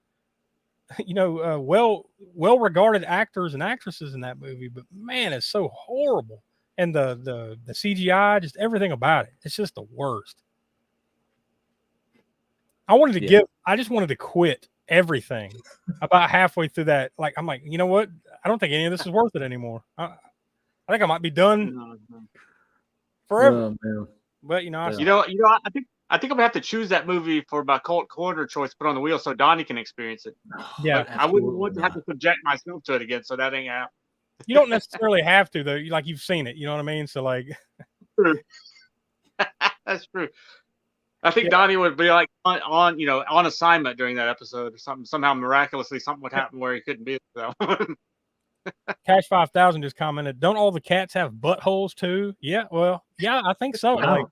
well regarded actors and actresses in that movie. But man, it's so horrible, and the CGI, just everything about it, it's just the worst. I just wanted to quit everything about halfway through that. Like, I'm like, you know what? I don't think any of this is worth it anymore. I think I might be done forever. Man. But I think I'm gonna have to choose that movie for my cult corner choice, put on the wheel so Donnie can experience it. Yeah, I wouldn't want to have to subject myself to it again, so that ain't happening. You don't necessarily have to, though. Like, you've seen it, you know what I mean? So, like, true. That's true. I think Donnie would be like on assignment during that episode or something. Somehow miraculously something would happen where he couldn't be. So. Cash 5000 just commented, "Don't all the cats have buttholes too?" Yeah, well, yeah, I think so. Wow. Like,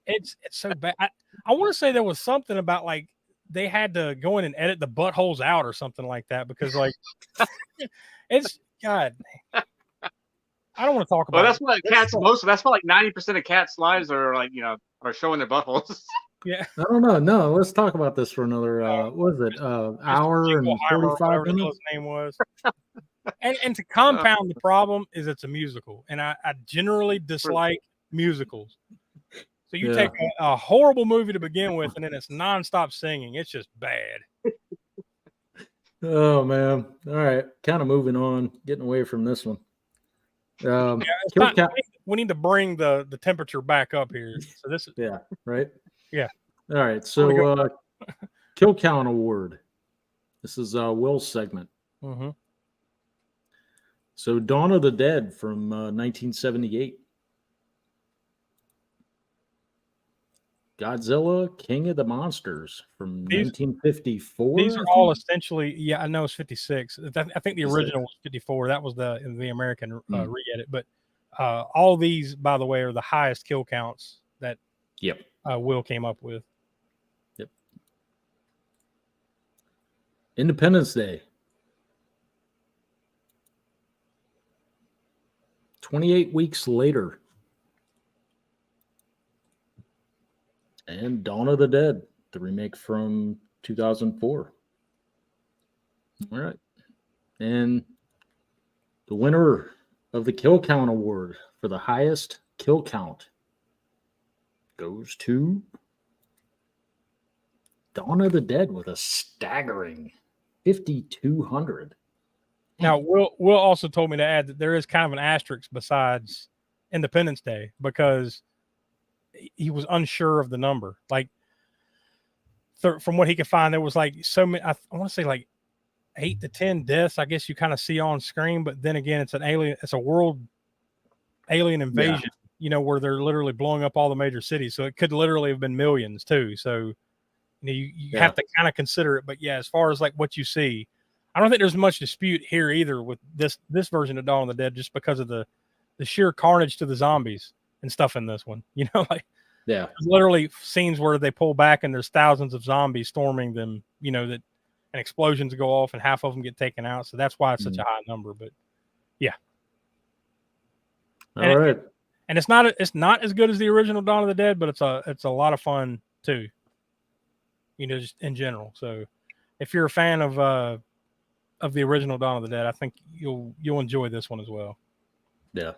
it's so bad. I want to say there was something about, like, they had to go in and edit the buttholes out or something like that, because, like, it's God. I don't want to talk about. Well, that's what cats that's what, like 90% of cats' lives are like. Are showing their buttholes. Yeah. I don't know. No, let's talk about this for another. What was it? Hour and 45 minutes. His name was. And to compound the problem is it's a musical, and I generally dislike musicals. So you take a horrible movie to begin with, and then it's nonstop singing. It's just bad. Oh man! All right, kind of moving on, getting away from this one. We need to bring the temperature back up here. So this is right. Yeah. All right. So Kill Count Award. This is Will's segment. Mm-hmm. So Dawn of the Dead from 1978. Godzilla, King of the Monsters from 1954. These are all essentially, I know it's 56. I think the original was 54. That was the American re-edit. But all these, by the way, are the highest kill counts that Will came up with. Yep. Independence Day. 28 weeks later. And Dawn of the Dead, the remake from 2004. All right. And the winner of the Kill Count Award for the highest kill count goes to Dawn of the Dead with a staggering 5,200. Now, Will also told me to add that there is kind of an asterisk besides Independence Day, because he was unsure of the number. Like, from what he could find, there was like so many. I want to say like 8 to 10 deaths, I guess you kind of see on screen. But then again, it's a world alien invasion, where they're literally blowing up all the major cities. So it could literally have been millions too. So you have to kind of consider it. But yeah, as far as like what you see, I don't think there's much dispute here either with this version of Dawn of the Dead, just because of the sheer carnage to the zombies and stuff in this one. There's literally scenes where they pull back and there's thousands of zombies storming them, and explosions go off and half of them get taken out. So that's why it's such a high number. But yeah. All right. And it's not as good as the original Dawn of the Dead, but it's a lot of fun too. Just in general. So if you're a fan of the original Dawn of the Dead, I think you'll enjoy this one as well. Yeah.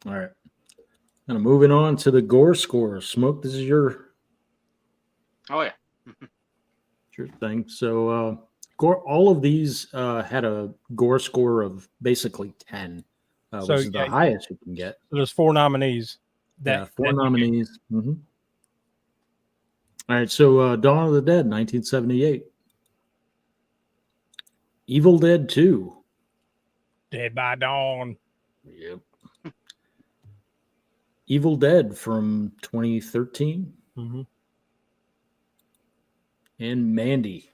All right. And moving on to the gore score. Smoke, this is your. Oh yeah. Sure thing. So gore. All of these had a gore score of basically 10, which is the highest you can get. So there's 4 nominees. Four nominees. Mm-hmm. All right. So Dawn of the Dead, 1978. Evil Dead 2. Dead by Dawn. Yep. Evil Dead from 2013. Mm-hmm. And Mandy.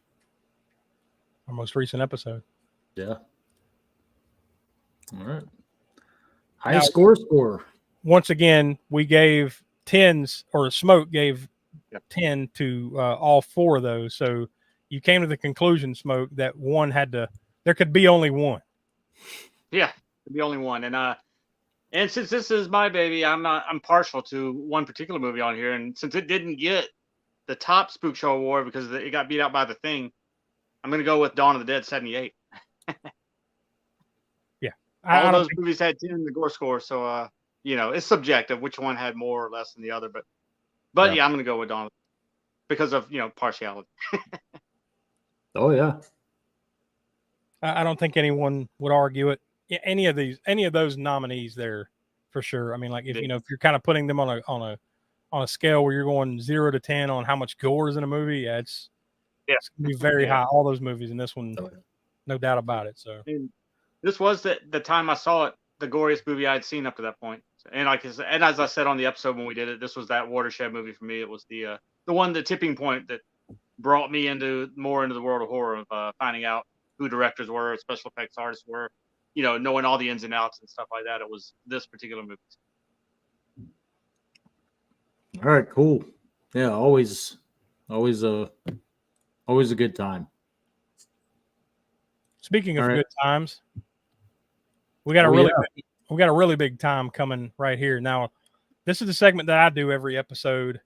Our most recent episode. Yeah. All right. High score. Once again, we gave 10s, or Smoke gave 10 to all 4 of those. So you came to the conclusion, Smoke, that there could be only one. Yeah, the only one. And since this is my baby, I'm partial to one particular movie on here. And since it didn't get the top Spookshow Award because it got beat out by The Thing, I'm going to go with Dawn of the Dead 78. Yeah. All those movies had 10 in the gore score. So, it's subjective which one had more or less than the other. But yeah, I'm going to go with Dawn because of, partiality. Oh, yeah. I don't think anyone would argue it. Any of those nominees there, for sure. I mean, like if you're kind of putting them on a scale where you're going 0 to 10 on how much gore is in a movie, it's going to be very high. All those movies, and this one, no doubt about it. So, and this was the time I saw it, the goriest movie I had seen up to that point. And as I said on the episode when we did it, this was that watershed movie for me. It was the tipping point that brought me more into the world of horror, of finding out who directors were, special effects artists were, knowing all the ins and outs and stuff like that. It was this particular movie. All right, cool. Yeah, always a good time. Speaking of good times, we got a really big time coming right here. Now, this is the segment that I do every episode.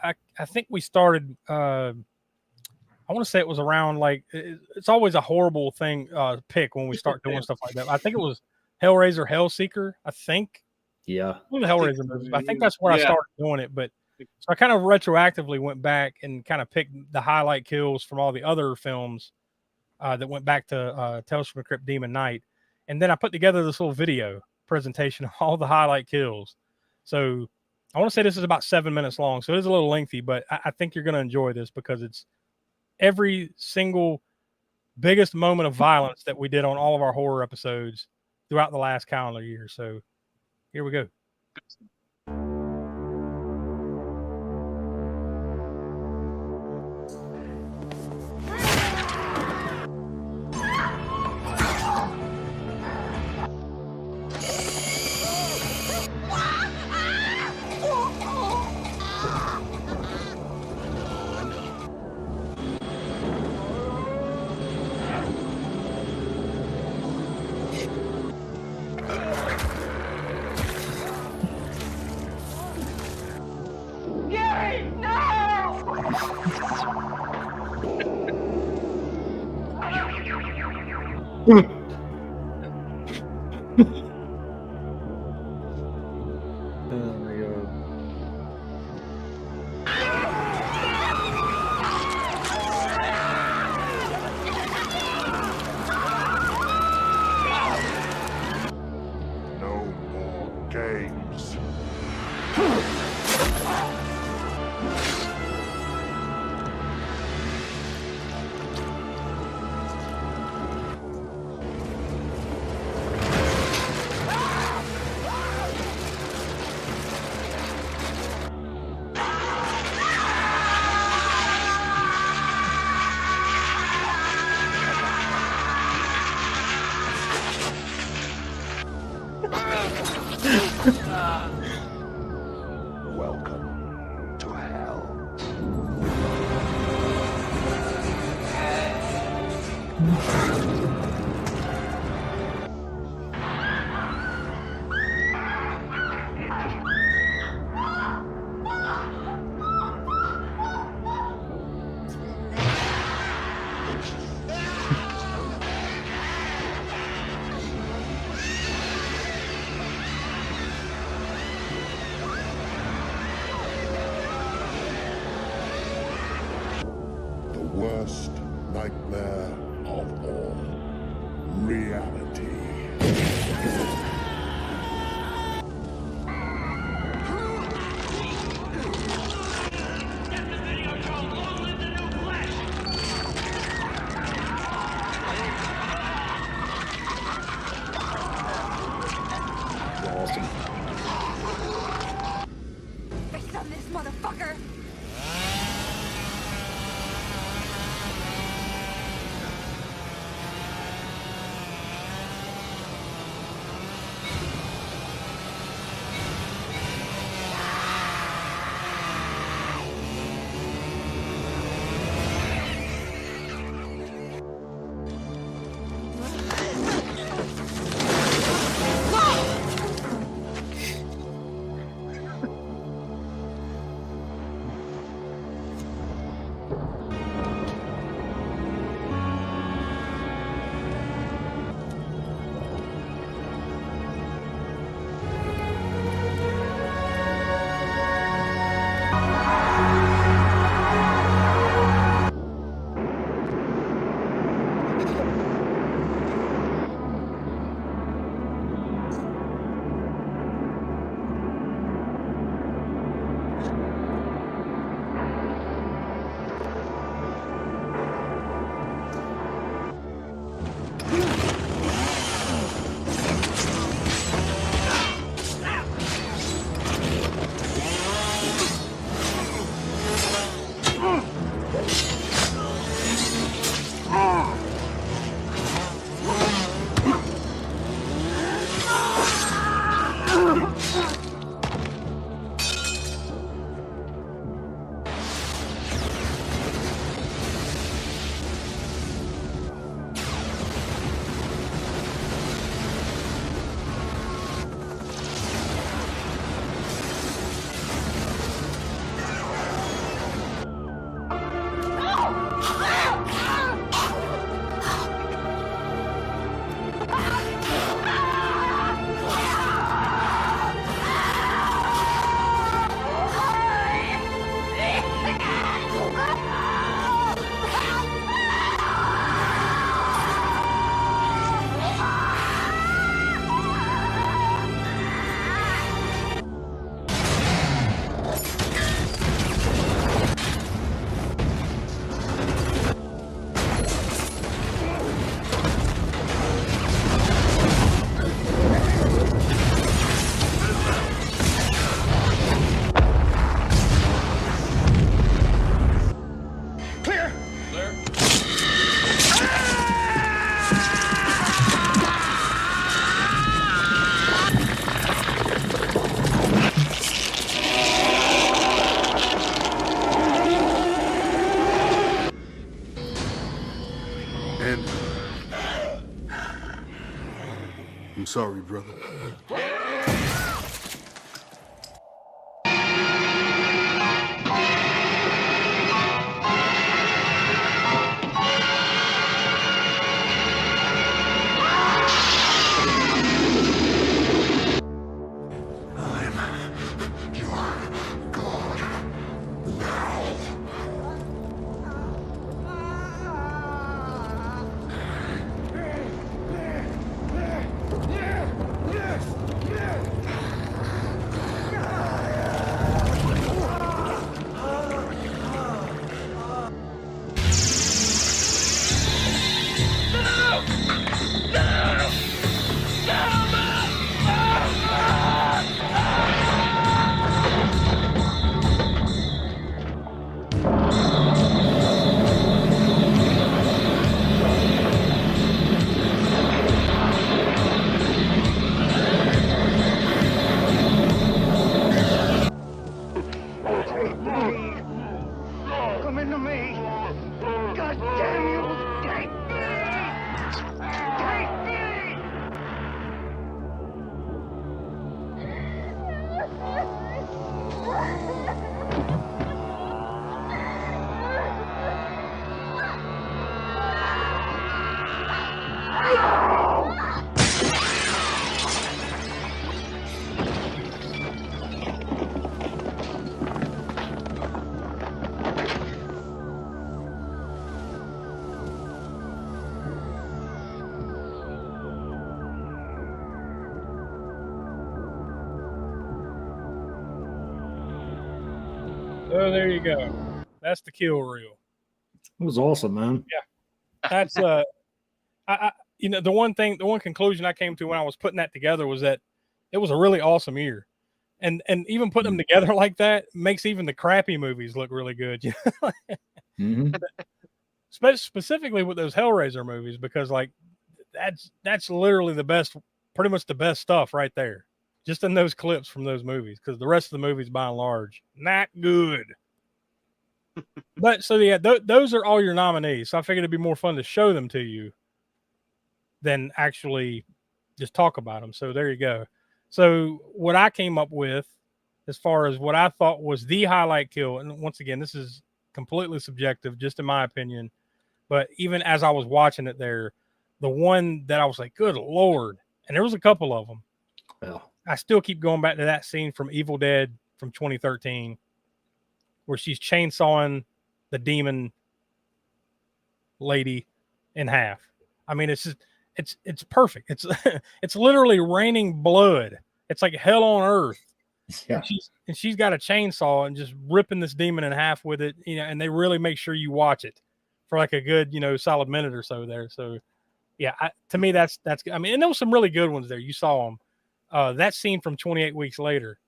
I think we started. I want to say it was around it's always a horrible thing pick when we start doing stuff like that. I think it was Hellraiser, Hellseeker. I think. Yeah. One of the Hellraiser movies. I think that's where I started doing it. But so I kind of retroactively went back and kind of picked the highlight kills from all the other films that went back to Tales from the Crypt Demon Night. And then I put together this little video presentation of all the highlight kills. So I want to say this is about 7 minutes long. So it is a little lengthy, but I think you're going to enjoy this because it's every single biggest moment of violence that we did on all of our horror episodes throughout the last calendar year. So here we go. Welcome to hell. Worst nightmare of all, reality. I'm sorry, brother. Come into me. God damn you. Take me. Take me. So there you go. That's the kill reel. It was awesome, man. That's the one conclusion I came to when I was putting that together was that it was a really awesome year. And even putting them together like that makes even the crappy movies look really good. Specifically with those Hellraiser movies, because like that's literally the best, pretty much the best stuff right there. Just in those clips from those movies, because the rest of the movies, by and large, not good. But so yeah, those are all your nominees. So I figured it'd be more fun to show them to you than actually just talk about them. So there you go. So what I came up with, as far as what I thought was the highlight kill, and once again, this is completely subjective, just in my opinion. But even as I was watching it there, the one that I was like, good Lord, and there was a couple of them. Well, I still keep going back to that scene from Evil Dead from 2013 where she's chainsawing the demon lady in half. I mean, it's just, it's perfect. It's literally raining blood. It's like hell on earth. yeah. And she's got a chainsaw and just ripping this demon in half with it, and they really make sure you watch it for like a good, solid minute or so there. So yeah, to me, that's, I mean, and there was some really good ones there. You saw them. That scene from 28 Weeks Later,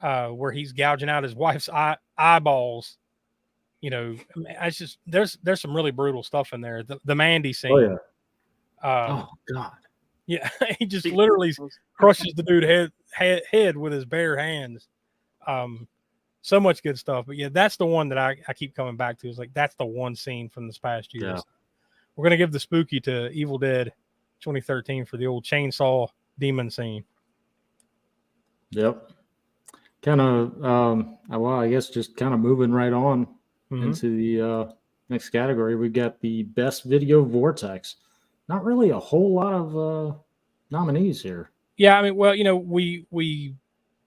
where he's gouging out his wife's eyeballs. It's just there's some really brutal stuff in there. The Mandy scene. Oh yeah. Oh God. Yeah, he just literally crushes the dude's head with his bare hands. So much good stuff. But yeah, that's the one that I keep coming back to. Is like that's the one scene from this past year. Yeah. So we're gonna give the spooky to Evil Dead 2013 for the old chainsaw demon scene. Yep. Kind of, well, I guess just kind of moving right on into the next category. We've got the best video vortex. Not really a whole lot of nominees here. Yeah, I mean, well, we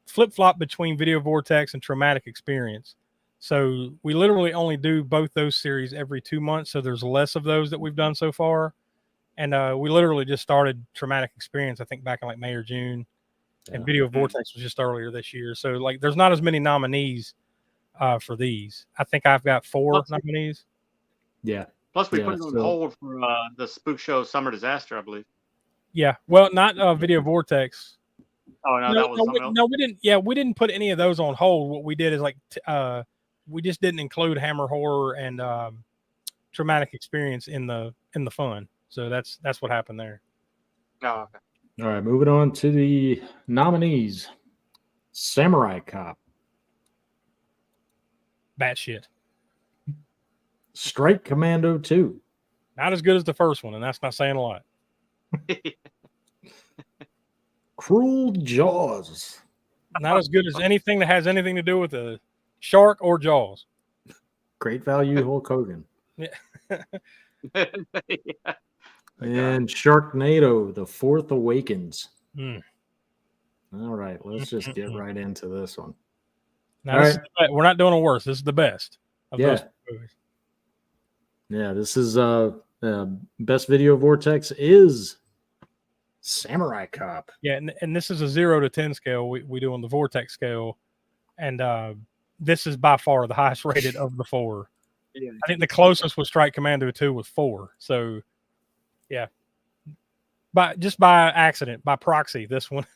flip-flop between video vortex and traumatic experience. So we literally only do both those series every 2 months. So there's less of those that we've done so far. And we literally just started traumatic experience, I think, back in like May or June. And video vortex was just earlier this year. So like there's not as many nominees for these. I think I've got 4 nominees. Yeah. Plus we put it on hold for the Spook Show Summer Disaster, I believe. Yeah. Well, not video vortex. Oh no, that was something else. No, we didn't. Yeah, we didn't put any of those on hold. What we did is like we just didn't include Hammer Horror and traumatic experience in the fun. So that's what happened there. Oh, okay. All right, moving on to the nominees. Samurai Cop. Batshit. Strike Commando 2. Not as good as the first one, and that's not saying a lot. Cruel Jaws. Not as good as anything that has anything to do with a shark or Jaws. Great value, Hulk Hogan. Yeah. And Sharknado, The Fourth Awakens. Mm. All right, let's just get right into this one. Now, this is we're not doing a worse. This is the best of those movies. Yeah, this is best video vortex is Samurai Cop. Yeah, and this is a 0 to 10 scale we do on the vortex scale, and this is by far the highest rated of the 4. Yeah. I think the closest was Strike Commando 2 with 4. So, yeah, by accident, by proxy, this one.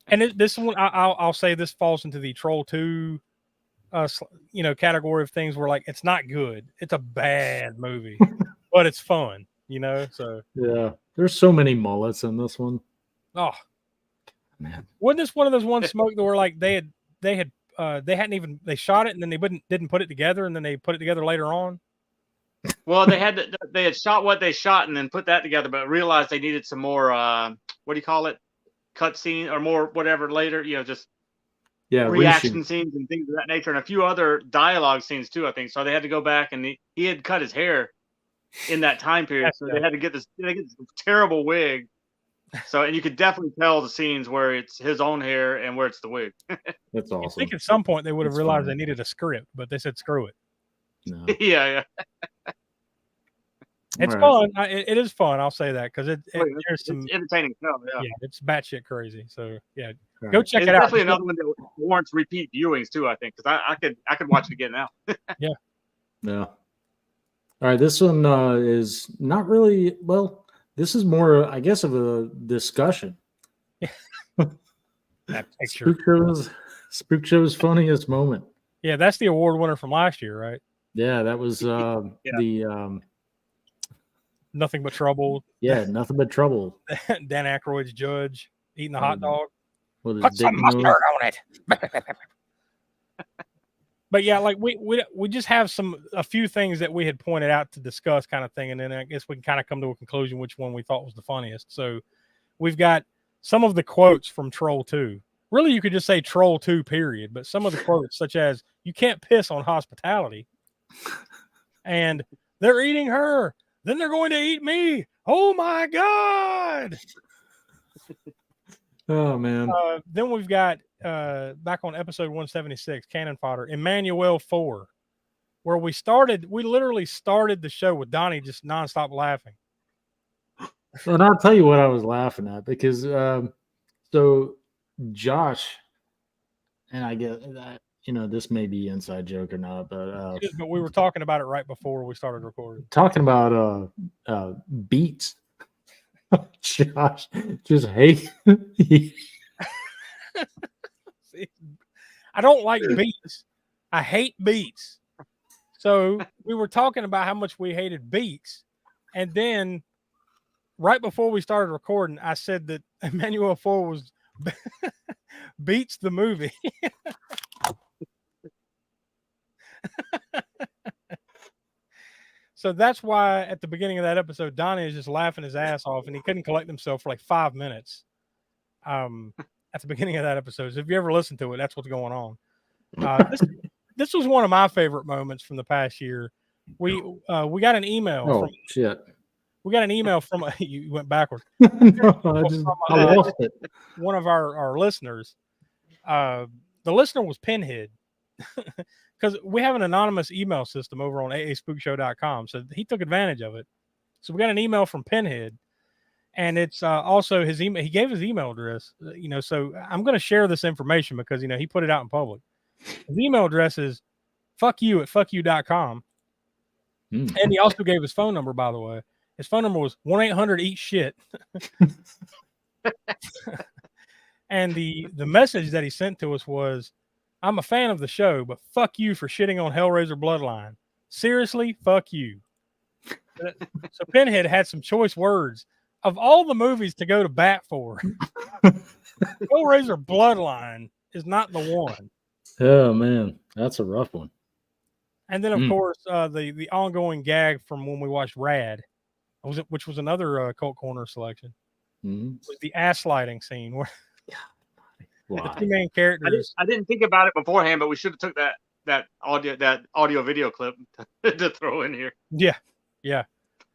And this one, I'll say this falls into the Troll 2, category of things where like it's not good. It's a bad movie, but it's fun, So yeah, there's so many mullets in this one. Oh man, wasn't this one of those ones Smoke that were like they shot it and then they didn't put it together and then they put it together later on? Well, they had shot what they shot and then put that together, but realized they needed some more what do you call it? Cutscene or more whatever later, just reaction scenes and things of that nature, and a few other dialogue scenes too, I think. So they had to go back, and he had cut his hair in that time period, so they had to get this terrible wig. So, and you could definitely tell the scenes where it's his own hair and where it's the wig. That's awesome. I think at some point they would have realized they needed a script, but they said screw it. No. Yeah. It's fun. It is fun. I'll say that because it's entertaining stuff. Yeah, it's batshit crazy. So yeah, right. Go check it out. Definitely another one that warrants repeat viewings too. I think because I could watch it again now. Yeah. All right, this one is not really well. This is more, I guess, of a discussion. That picture. Spookshow's funniest moment. Yeah, that's the award winner from last year, right? Yeah, that was the Nothing But Trouble. Yeah, Nothing But Trouble. Dan Aykroyd's judge eating the hot dog. Put some mustard on it. But yeah, like we just have a few things that we had pointed out to discuss, kind of thing, and then I guess we can kind of come to a conclusion which one we thought was the funniest. So we've got some of the quotes from Troll 2. Really, you could just say Troll 2, period. But some of the quotes, such as "You can't piss on hospitality," and "They're eating her, then they're going to eat me. Oh my God!" Oh man. Then we've got back on episode 176, Cannon Fodder, Emmanuel 4, where we literally started the show with Donnie just nonstop laughing. And I'll tell you what I was laughing at, because so Josh, and I get that, this may be inside joke or not, but we were talking about it right before we started recording. Talking about beats. Josh just hate. See, I don't like beats. I hate beats. So we were talking about how much we hated beats, and then right before we started recording, I said that Emmanuel 4 was Beats the movie. So that's why at the beginning of that episode, Donnie is just laughing his ass off, and he couldn't collect himself for like 5 minutes. At the beginning of that episode, so if you ever listen to it, that's what's going on. This was one of my favorite moments from the past year. We got an email. Oh shit! We got an email from you went backwards. No, I lost it. One of our listeners. The listener was Pinhead. Because we have an anonymous email system over on aaspookshow.com. So he took advantage of it. So we got an email from Pinhead. And it's also his email. He gave his email address, so I'm going to share this information because, he put it out in public. His email address is fuckyou@fuckyou.com. And he also gave his phone number, by the way. His phone number was 1-800-EAT-SHIT. And the message that he sent to us was, "I'm a fan of the show, but fuck you for shitting on Hellraiser Bloodline. Seriously, fuck you." So Pinhead had some choice words. Of all the movies to go to bat for, Hellraiser Bloodline is not the one. Oh man, that's a rough one. And then, of course, the ongoing gag from when we watched Rad, which was another Cult Corner selection. was the ass sliding scene where the two main I characters. didn't think about it beforehand, but we should have took that audio video clip to throw in here. Yeah, yeah,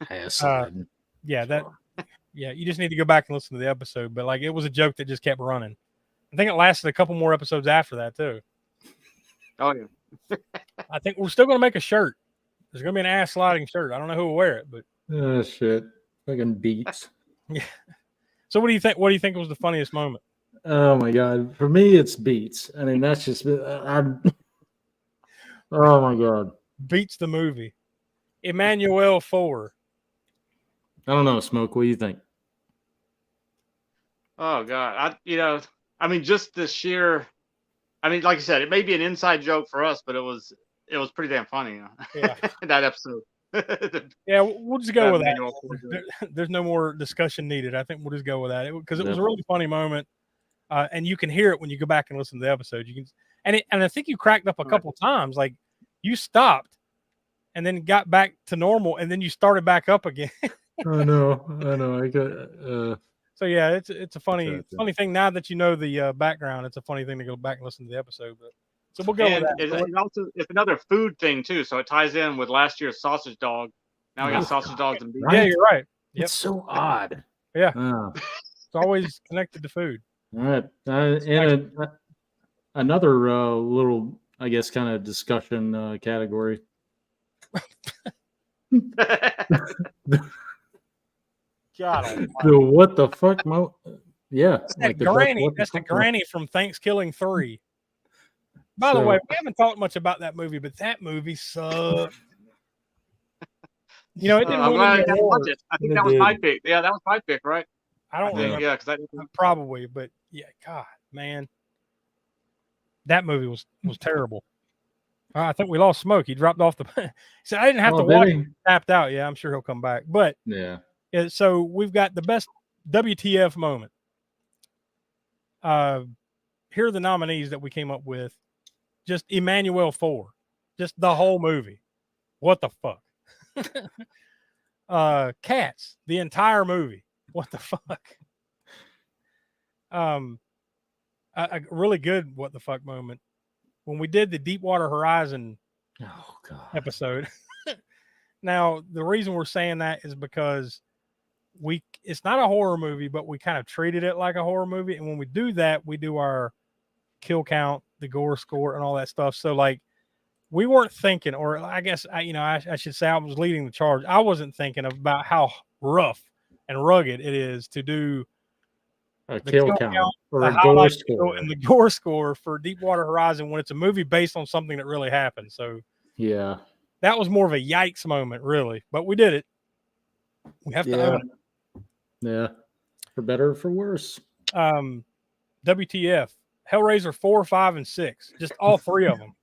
Ass sliding. yeah. You just need to go back and listen to the episode. But like, it was a joke that just kept running. I think it lasted a couple more episodes after that too. Oh yeah. I think we're still going to make a shirt. There's going to be an ass sliding shirt. I don't know who will wear it, but Oh shit! Fucking beats. yeah. So what do you think? What do you think was the funniest moment? Oh my god! For me, it's beats. I mean, that's just. I'm. Oh my god! Beats the movie. Emmanuel 4. I don't know, Smoke. What do you think? Oh god. I mean, just the sheer. I mean, like I said, it may be an inside joke for us, but it was pretty damn funny. Yeah. That episode. Yeah, we'll just go with that. There's no more discussion needed. I think we'll just go with that because it was a really funny moment, and you can hear it when you go back and listen to the episode. You can, and I think you cracked up a couple times. Like you stopped, and then got back to normal, and then you started back up again. I know. I got. So yeah, it's a funny thing now that you know the background. It's a funny thing to go back and listen to the episode. But so we'll go with that. It's another food thing too, so it ties in with last year's sausage dog. Now we got sausage dogs and beef. Yeah, you're right. Yep. It's so odd. Yeah, it's always connected to food. All right, and another little, I guess, kind of discussion category. God, The what the fuck? Yeah, that's that granny. That's the granny from Thanksgiving 3. By the way, we haven't talked much about that movie, but that movie sucked. You know, it didn't. I'm glad I didn't watch it. I think that was my pick. Yeah, that was my pick, right? I don't remember. Yeah, because probably, but yeah, God, man, that movie was terrible. I think we lost Smoke. He dropped off the. So I didn't have to watch him. Tapped out. Yeah, I'm sure he'll come back. But yeah. So we've got the best WTF moment. Here are the nominees that we came up with. Just Emmanuel 4. Just the whole movie. What the fuck? Cats. The entire movie. What the fuck? A really good what the fuck moment. When we did the Deepwater Horizon episode. Now, the reason we're saying that is because it's not a horror movie, but we kind of treated it like a horror movie. And when we do that, we do our kill count, the gore score, and all that stuff. So, like, we weren't thinking, or I guess I should say I was leading the charge. I wasn't thinking about how rough and rugged it is to do a kill count or a gore score and the gore score for Deepwater Horizon when it's a movie based on something that really happened. So, yeah, that was more of a yikes moment, really. But we did it. We have to own it. Yeah, for better or for worse. WTF, Hellraiser 4, 5, and 6, just all three of them.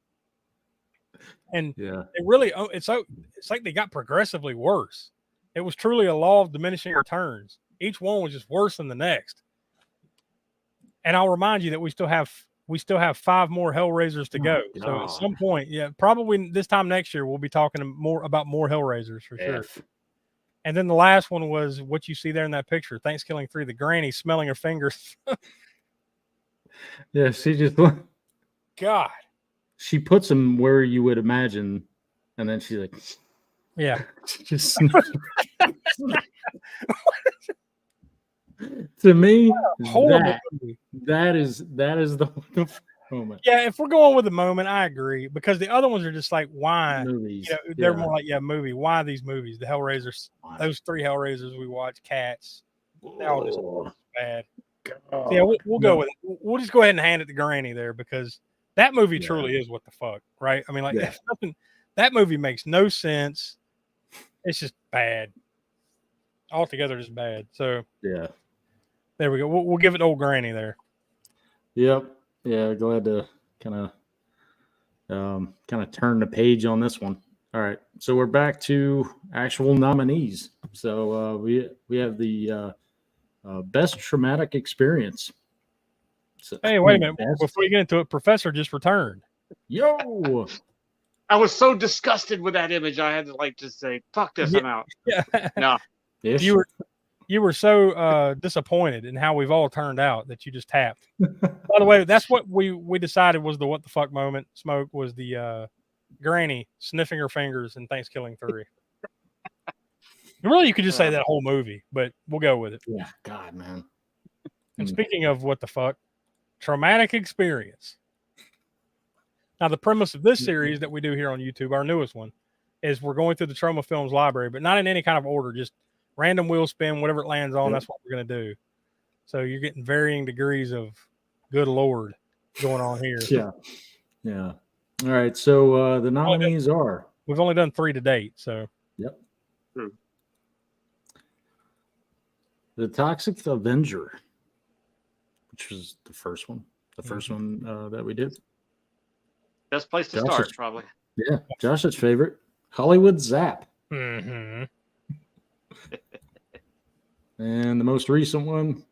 And it really, it's like they got progressively worse. It was truly a law of diminishing returns. Each one was just worse than the next. And I'll remind you that we still have 5 more Hellraisers to go. So at some point, probably this time next year, we'll be talking more about more Hellraisers for sure. And then the last one was what you see there in that picture, Thanksgiving 3, the granny smelling her fingers. Yeah, she just God. She puts them where you would imagine, and then she's like, yeah, just to me, that is the moment. Yeah, if we're going with the moment, I agree, because the other ones are just like, why? Movies. They're more like movie. Why these movies? The Hellraisers, those 3 Hellraisers we watched, Cats, they're all just bad. So yeah, we'll go with it. We'll just go ahead and hand it to Granny there, because that movie truly is what the fuck, right? I mean, like nothing. That movie makes no sense. It's just bad. Altogether, just bad. So yeah, there we go. We'll give it to old Granny there. Yep. Yeah, glad to kind of turn the page on this one. All right, so we're back to actual nominees. So we have the best traumatic experience. So, hey, wait a minute! Before you get into it, Professor just returned. Yo, I was so disgusted with that image. I had to just say, "Fuck this, I'm out." Yeah. No, You were so disappointed in how we've all turned out that you just tapped. By the way, that's what we decided was the what the fuck moment. Smoke was the Granny sniffing her fingers in Thanksgiving 3. And really, you could just say that whole movie, but we'll go with it. Yeah, God, man. And speaking of what the fuck, traumatic experience. Now, the premise of this series that we do here on YouTube, our newest one, is we're going through the Trauma Films library, but not in any kind of order, just random wheel spin, whatever it lands on, that's what we're going to do. So you're getting varying degrees of good Lord going on here. Yeah. Yeah. All right. So the nominees are. We've only done 3 to date. So. Yep. The Toxic Avenger, which was the first one. The first one that we did. Best place to start, probably. Yeah. Josh's favorite. Hollywood Zap. Mm-hmm. And the most recent one,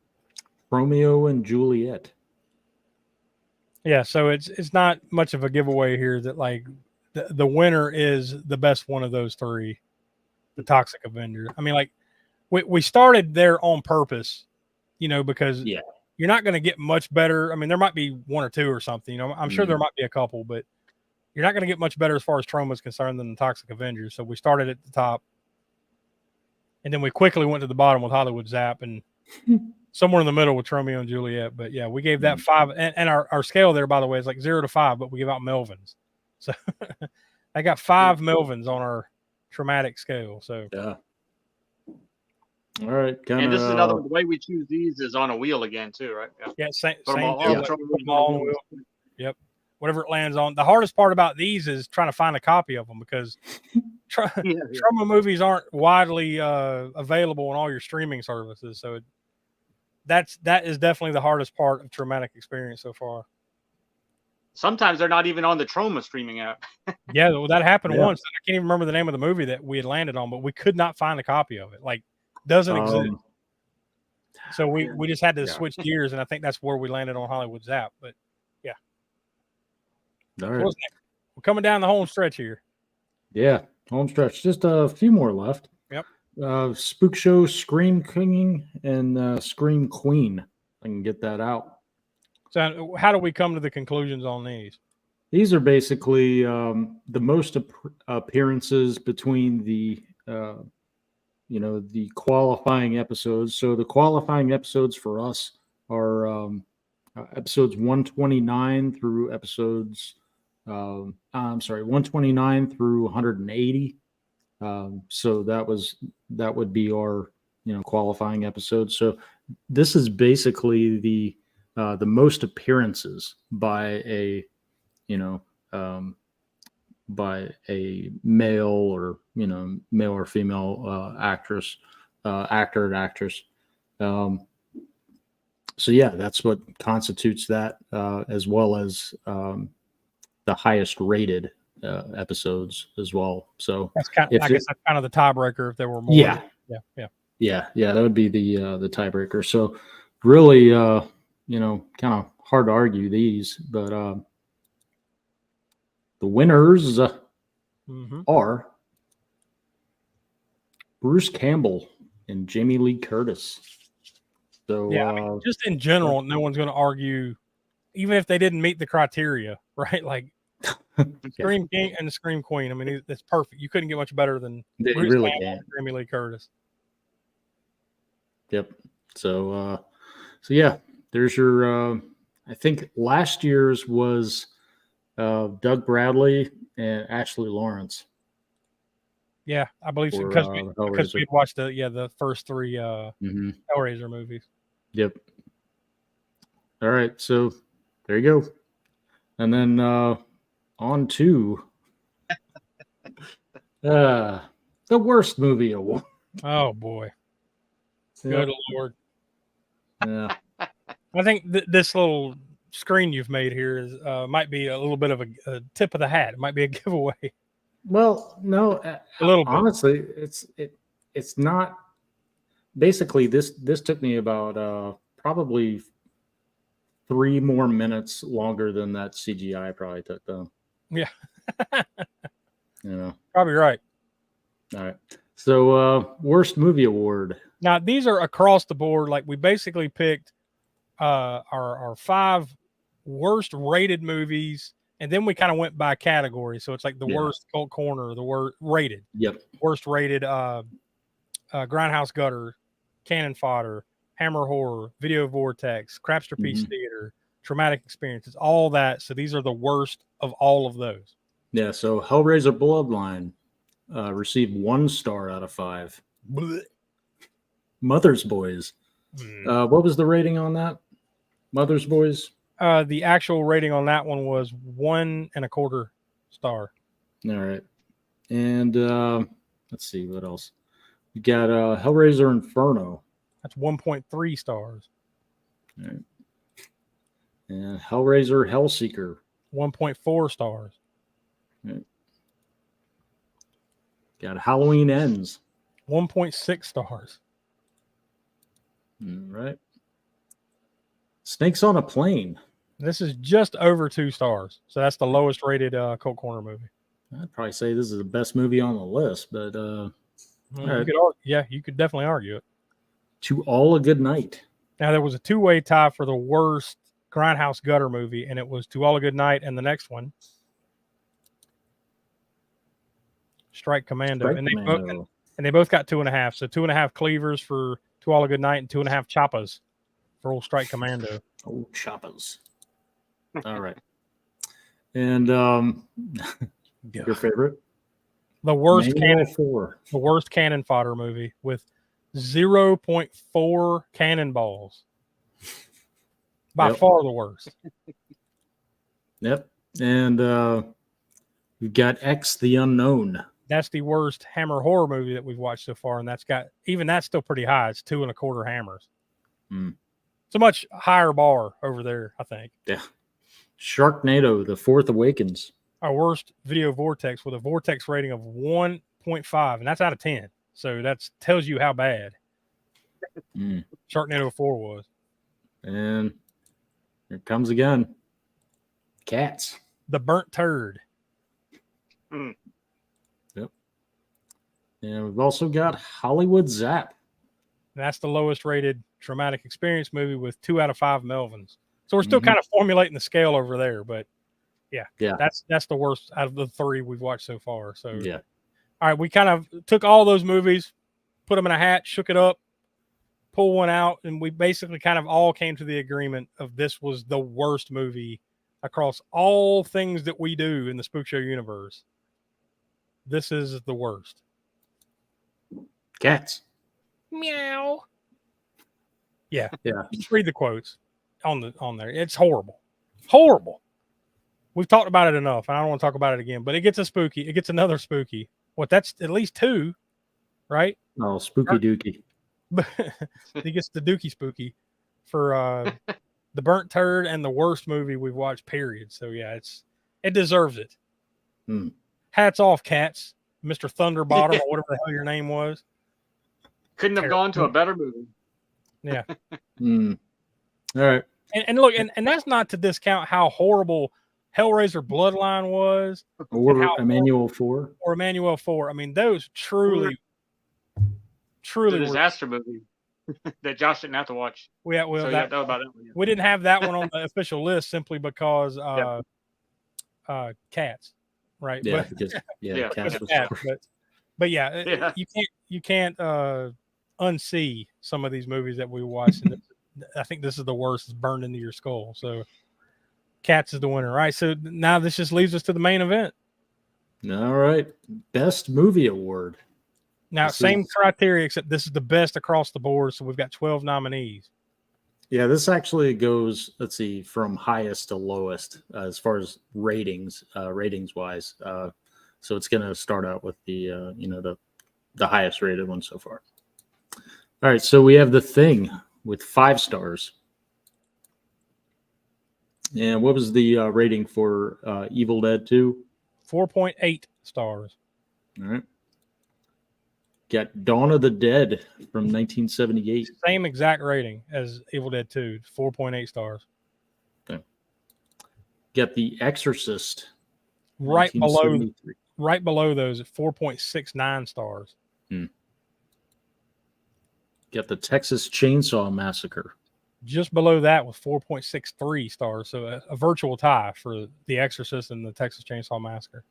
Romeo and Juliet. Yeah, so it's not much of a giveaway here that like the winner is the best one of those 3, the Toxic Avenger. I mean, like we started there on purpose, because you're not going to get much better. I mean, there might be 1 or 2 or something. I'm sure there might be a couple, but you're not going to get much better as far as trauma is concerned than the Toxic Avenger. So we started at the top, and then we quickly went to the bottom with Hollywood Zap, and somewhere in the middle with Romeo and Juliet. But yeah, we gave that 5, and our scale there, by the way, is like 0 to 5, but we give out Melvins. So I got 5 Melvins on our traumatic scale. So yeah. All right. And this is another one. The way we choose these is on a wheel again, too, right? Yeah, same all wheel. Yep. Whatever it lands on. The hardest part about these is trying to find a copy of them because trauma movies aren't widely available on all your streaming services. So that is definitely the hardest part of traumatic experience so far. Sometimes they're not even on the Trauma streaming app. Yeah, well, that happened once. I can't even remember the name of the movie that we had landed on, but we could not find a copy of it. Like, doesn't exist. So we just had to switch gears, and I think that's where we landed on Hollywood Zap. But yeah. All right. We're coming down the home stretch here. Yeah, home stretch. Just a few more left. Yep. Spookshow, Scream King, and Scream Queen. I can get that out. So how do we come to the conclusions on these? These are basically the most appearances between the the qualifying episodes. So the qualifying episodes for us are episodes 129 through episodes 129 through 180. So that would be our qualifying episodes. So this is basically the most appearances by a male or male or female actor and actress. So yeah, that's what constitutes that, as well as the highest rated episodes as well. So that's kind of, I guess that's kind of the tiebreaker if there were more. Yeah, that would be the tiebreaker. So really, kind of hard to argue these, but the winners are Bruce Campbell and Jamie Lee Curtis. So yeah, I mean, just in general, no one's going to argue, even if they didn't meet the criteria, right? Like Scream King and the Scream Queen. I mean, it's perfect. You couldn't get much better than Bruce really Campbell and Jamie Lee Curtis. Yep. So yeah, there's your. I think last year's was Doug Bradley and Ashley Lawrence. Yeah, I believe so because we watched the first 3 Hellraiser movies. Yep. All right, so there you go, and then on to the worst movie award. Oh boy, good Lord! Yeah, I think this little screen you've made here is might be a little bit of a tip of the hat. It might be a giveaway. Well, no, a little bit. Honestly, it's not. Basically, this took me about probably 3 more minutes longer than that CGI probably took them. Yeah, Probably right. All right, So, worst movie award. Now these are across the board. Like we basically picked our 5 worst rated movies, and then we kind of went by category. So it's like the worst cult corner, the worst rated, worst rated grindhouse gutter, cannon fodder, hammer horror, video vortex, crapster piece theater, traumatic experiences, all that. So these are the worst of all of those. Yeah. So Hellraiser Bloodline received 1 star out of 5. Blech. Mother's Boys. What was the rating on that? Mother's Boys. The actual rating on that one was 1.25 star. All right. And let's see what else. We got Hellraiser Inferno. That's 1.3 stars. All right. And Hellraiser Hellseeker. 1.4 stars. All right. Got Halloween Ends. 1.6 stars. All right. Snakes on a Plane. This is just over 2 stars. So that's the lowest rated cult corner movie. I'd probably say this is the best movie on the list, but you could definitely argue it. To All a Good Night. Now there was a 2-way tie for the worst grindhouse gutter movie, and it was To All a Good Night and the next one, Strike Commando. And they both got 2.5. So 2.5 cleavers for To All a Good Night and 2.5 choppas for old Strike Commando. Oh, choppas. All right. And your favorite? The worst the worst cannon fodder movie with 0.4 cannonballs. By far the worst. Yep. And we've got X the Unknown. That's the worst hammer horror movie that we've watched so far, and that's still pretty high. It's 2.25 hammers. It's a much higher bar over there, I think. Yeah. Sharknado, The Fourth Awakens. Our worst video vortex with a vortex rating of 1.5, and that's out of 10. So that tells you how bad Sharknado 4 was. And here it comes again. Cats. The Burnt Turd. Yep. And we've also got Hollywood Zap. And that's the lowest rated traumatic experience movie with 2 out of 5 Melvins. So we're still kind of formulating the scale over there, but yeah, that's the worst out of the 3 we've watched so far. So yeah. All right, we kind of took all those movies, put them in a hat, shook it up, pulled one out, and we basically kind of all came to the agreement of this was the worst movie across all things that we do in the Spook Show universe. This is the worst. Cats. Meow. Yeah. Yeah. Just read the quotes on there. It's horrible. Horrible. We've talked about it enough, and I don't want to talk about it again, but it gets a spooky. It gets another spooky. What? That's at least 2, right? Oh, spooky dookie. He gets the dookie spooky for the Burnt Turd and the worst movie we've watched, period. So yeah, it deserves it. Hats off, Cats. Mr. Thunderbottom or whatever the hell your name was. Couldn't have gone to a better movie. Yeah. All right. And look, and that's not to discount how horrible Hellraiser Bloodline was. Or Emmanuel 4. Or Emmanuel 4. I mean, those truly the disaster movie that Josh didn't have to watch. We didn't have that one on the official list simply because Cats, right? Yeah, Cats was but yeah, you can't unsee some of these movies that we watched. And I think this is the worst. It's burned into your skull. So Cats is the winner, right? So now this just leaves us to the main event. All right. Best movie award. Now, same criteria, except this is the best across the board. So we've got 12 nominees. Yeah, this actually goes, let's see, from highest to lowest as far as ratings wise. So it's going to start out with the highest rated one so far. All right, so we have The Thing with 5 stars. And what was the rating for Evil Dead 2? 4.8 stars. All right. Got Dawn of the Dead from 1978. Same exact rating as Evil Dead 2, 4.8 stars. Okay. Got The Exorcist. Right below those at 4.69 stars. Got the Texas Chainsaw Massacre. Just below that with 4.63 stars. So a virtual tie for The Exorcist and the Texas Chainsaw Massacre.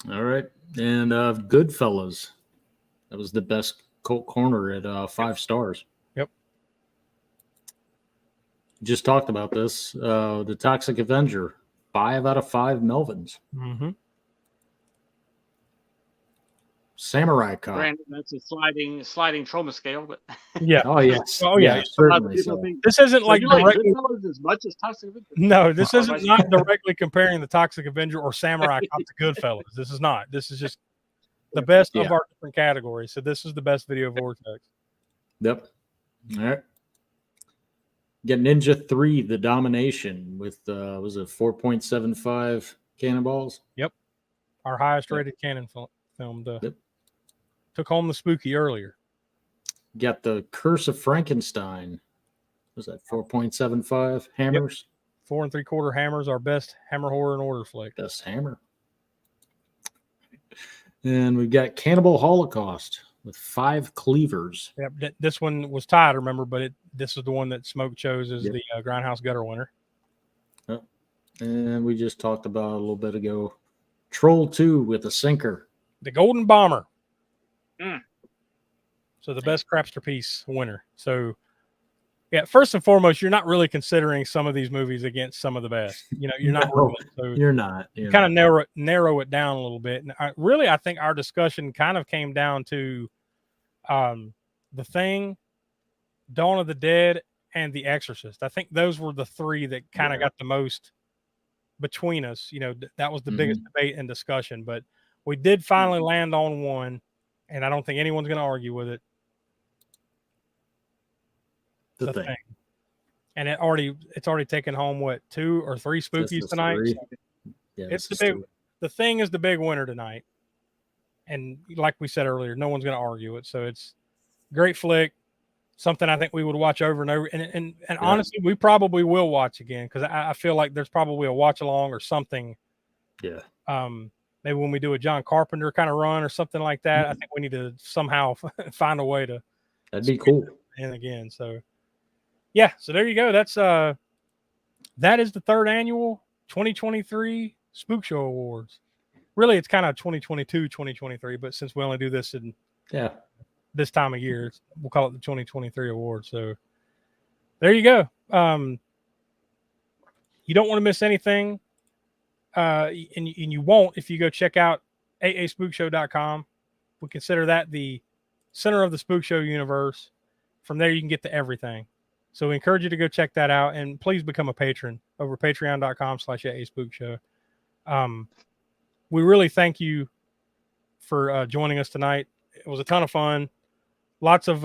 All right. And Goodfellas. That was the best cult corner at 5 stars. Yep. Just talked about this. The Toxic Avenger. 5 out of 5 Melvins. Mm-hmm. Samurai Cop. Granted, that's a sliding trauma scale, but Yeah. Oh, yes. Oh, yeah. Certainly people so. think, This isn't so like you like directly. Goodfellas as much as Toxic Avenger? No, this Oh, isn't vice not directly comparing the Toxic Avenger or Samurai Cop to Goodfellas. This is not. This is just the best of our different categories. So this is the best video vortex. Yep. All right. Get Ninja 3, The Domination with, was it 4.75 cannonballs? Yep. Our highest rated canon film. Took home the spooky earlier. Got The Curse of Frankenstein. Was that 4.75 hammers? 4 3/4 hammers, our best hammer horror and order flick. Best hammer. And we've got Cannibal Holocaust with 5 cleavers. Yep, this one was tied, remember, but this is the one that Smoke chose as the Grindhouse Gutter winner. Yep. And we just talked about a little bit ago, Troll 2 with a sinker. The Golden Bomber. So the best crapster piece winner. So, yeah, first and foremost, you're not really considering some of these movies against some of the best. You know, you're not. No, really, so you're not. Kind of narrow it down a little bit. And I think our discussion kind of came down to The Thing, Dawn of the Dead, and The Exorcist. I think those were the 3 that kind of got the most between us. You know, that was the biggest debate and discussion. But we did finally land on one, and I don't think anyone's going to argue with it. The Thing. And it's already taken home what 2 or 3 spookies tonight. Yeah, it's the Thing is the big winner tonight. And like we said earlier, no one's going to argue it. So it's great flick, something I think we would watch over and over. And honestly, we probably will watch again because I feel like there's probably a watch along or something. Yeah. Maybe when we do a John Carpenter kind of run or something like that, I think we need to somehow find a way to. That'd be cool. And again, so. Yeah, so there you go. That is the 3rd annual 2023 Spookshow Awards. Really, it's kind of 2022, 2023, but since we only do this in this time of year, we'll call it the 2023 Awards. So there you go. You don't want to miss anything, and you won't if you go check out aaspookshow.com. We consider that the center of the Spook Show universe. From there, you can get to everything. So we encourage you to go check that out, and please become a patron over patreon.com/spookshow. We really thank you for joining us tonight. It was a ton of fun. Lots of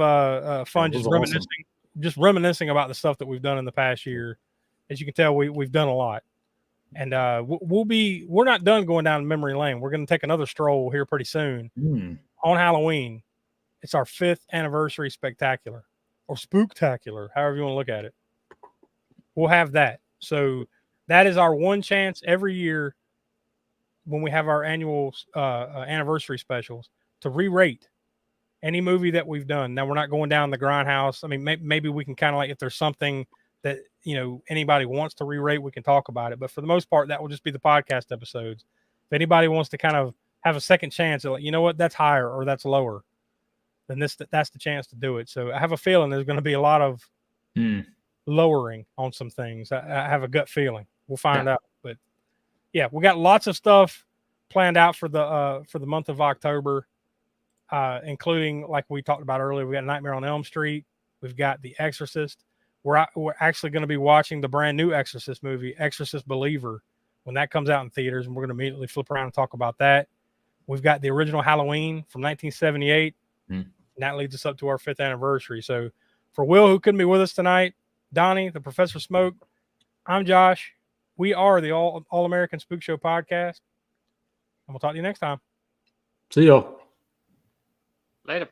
fun just reminiscing about the stuff that we've done in the past year. As you can tell, we've done a lot. And we're not done going down memory lane. We're going to take another stroll here pretty soon on Halloween. It's our 5th anniversary spectacular. Or spooktacular, however you want to look at it. We'll have that. So that is our one chance every year when we have our annual anniversary specials to re-rate any movie that we've done. Now, we're not going down the Grindhouse. I mean, maybe we can kind of like, if there's something that, anybody wants to re-rate, we can talk about it. But for the most part, that will just be the podcast episodes. If anybody wants to kind of have a second chance, like, you know what, that's higher or that's lower, then that's the chance to do it. So I have a feeling there's going to be a lot of lowering on some things. I have a gut feeling. We'll find out. But yeah, we got lots of stuff planned out for the month of October, including, like we talked about earlier, we got Nightmare on Elm Street. We've got The Exorcist. We're actually going to be watching the brand new Exorcist movie, Exorcist Believer, when that comes out in theaters, and we're going to immediately flip around and talk about that. We've got the original Halloween from 1978. And that leads us up to our 5th anniversary. So for Will, who couldn't be with us tonight, Donnie, the Professor Smoke, I'm Josh. We are the All-American Spook Show podcast. And we'll talk to you next time. See y'all. Later.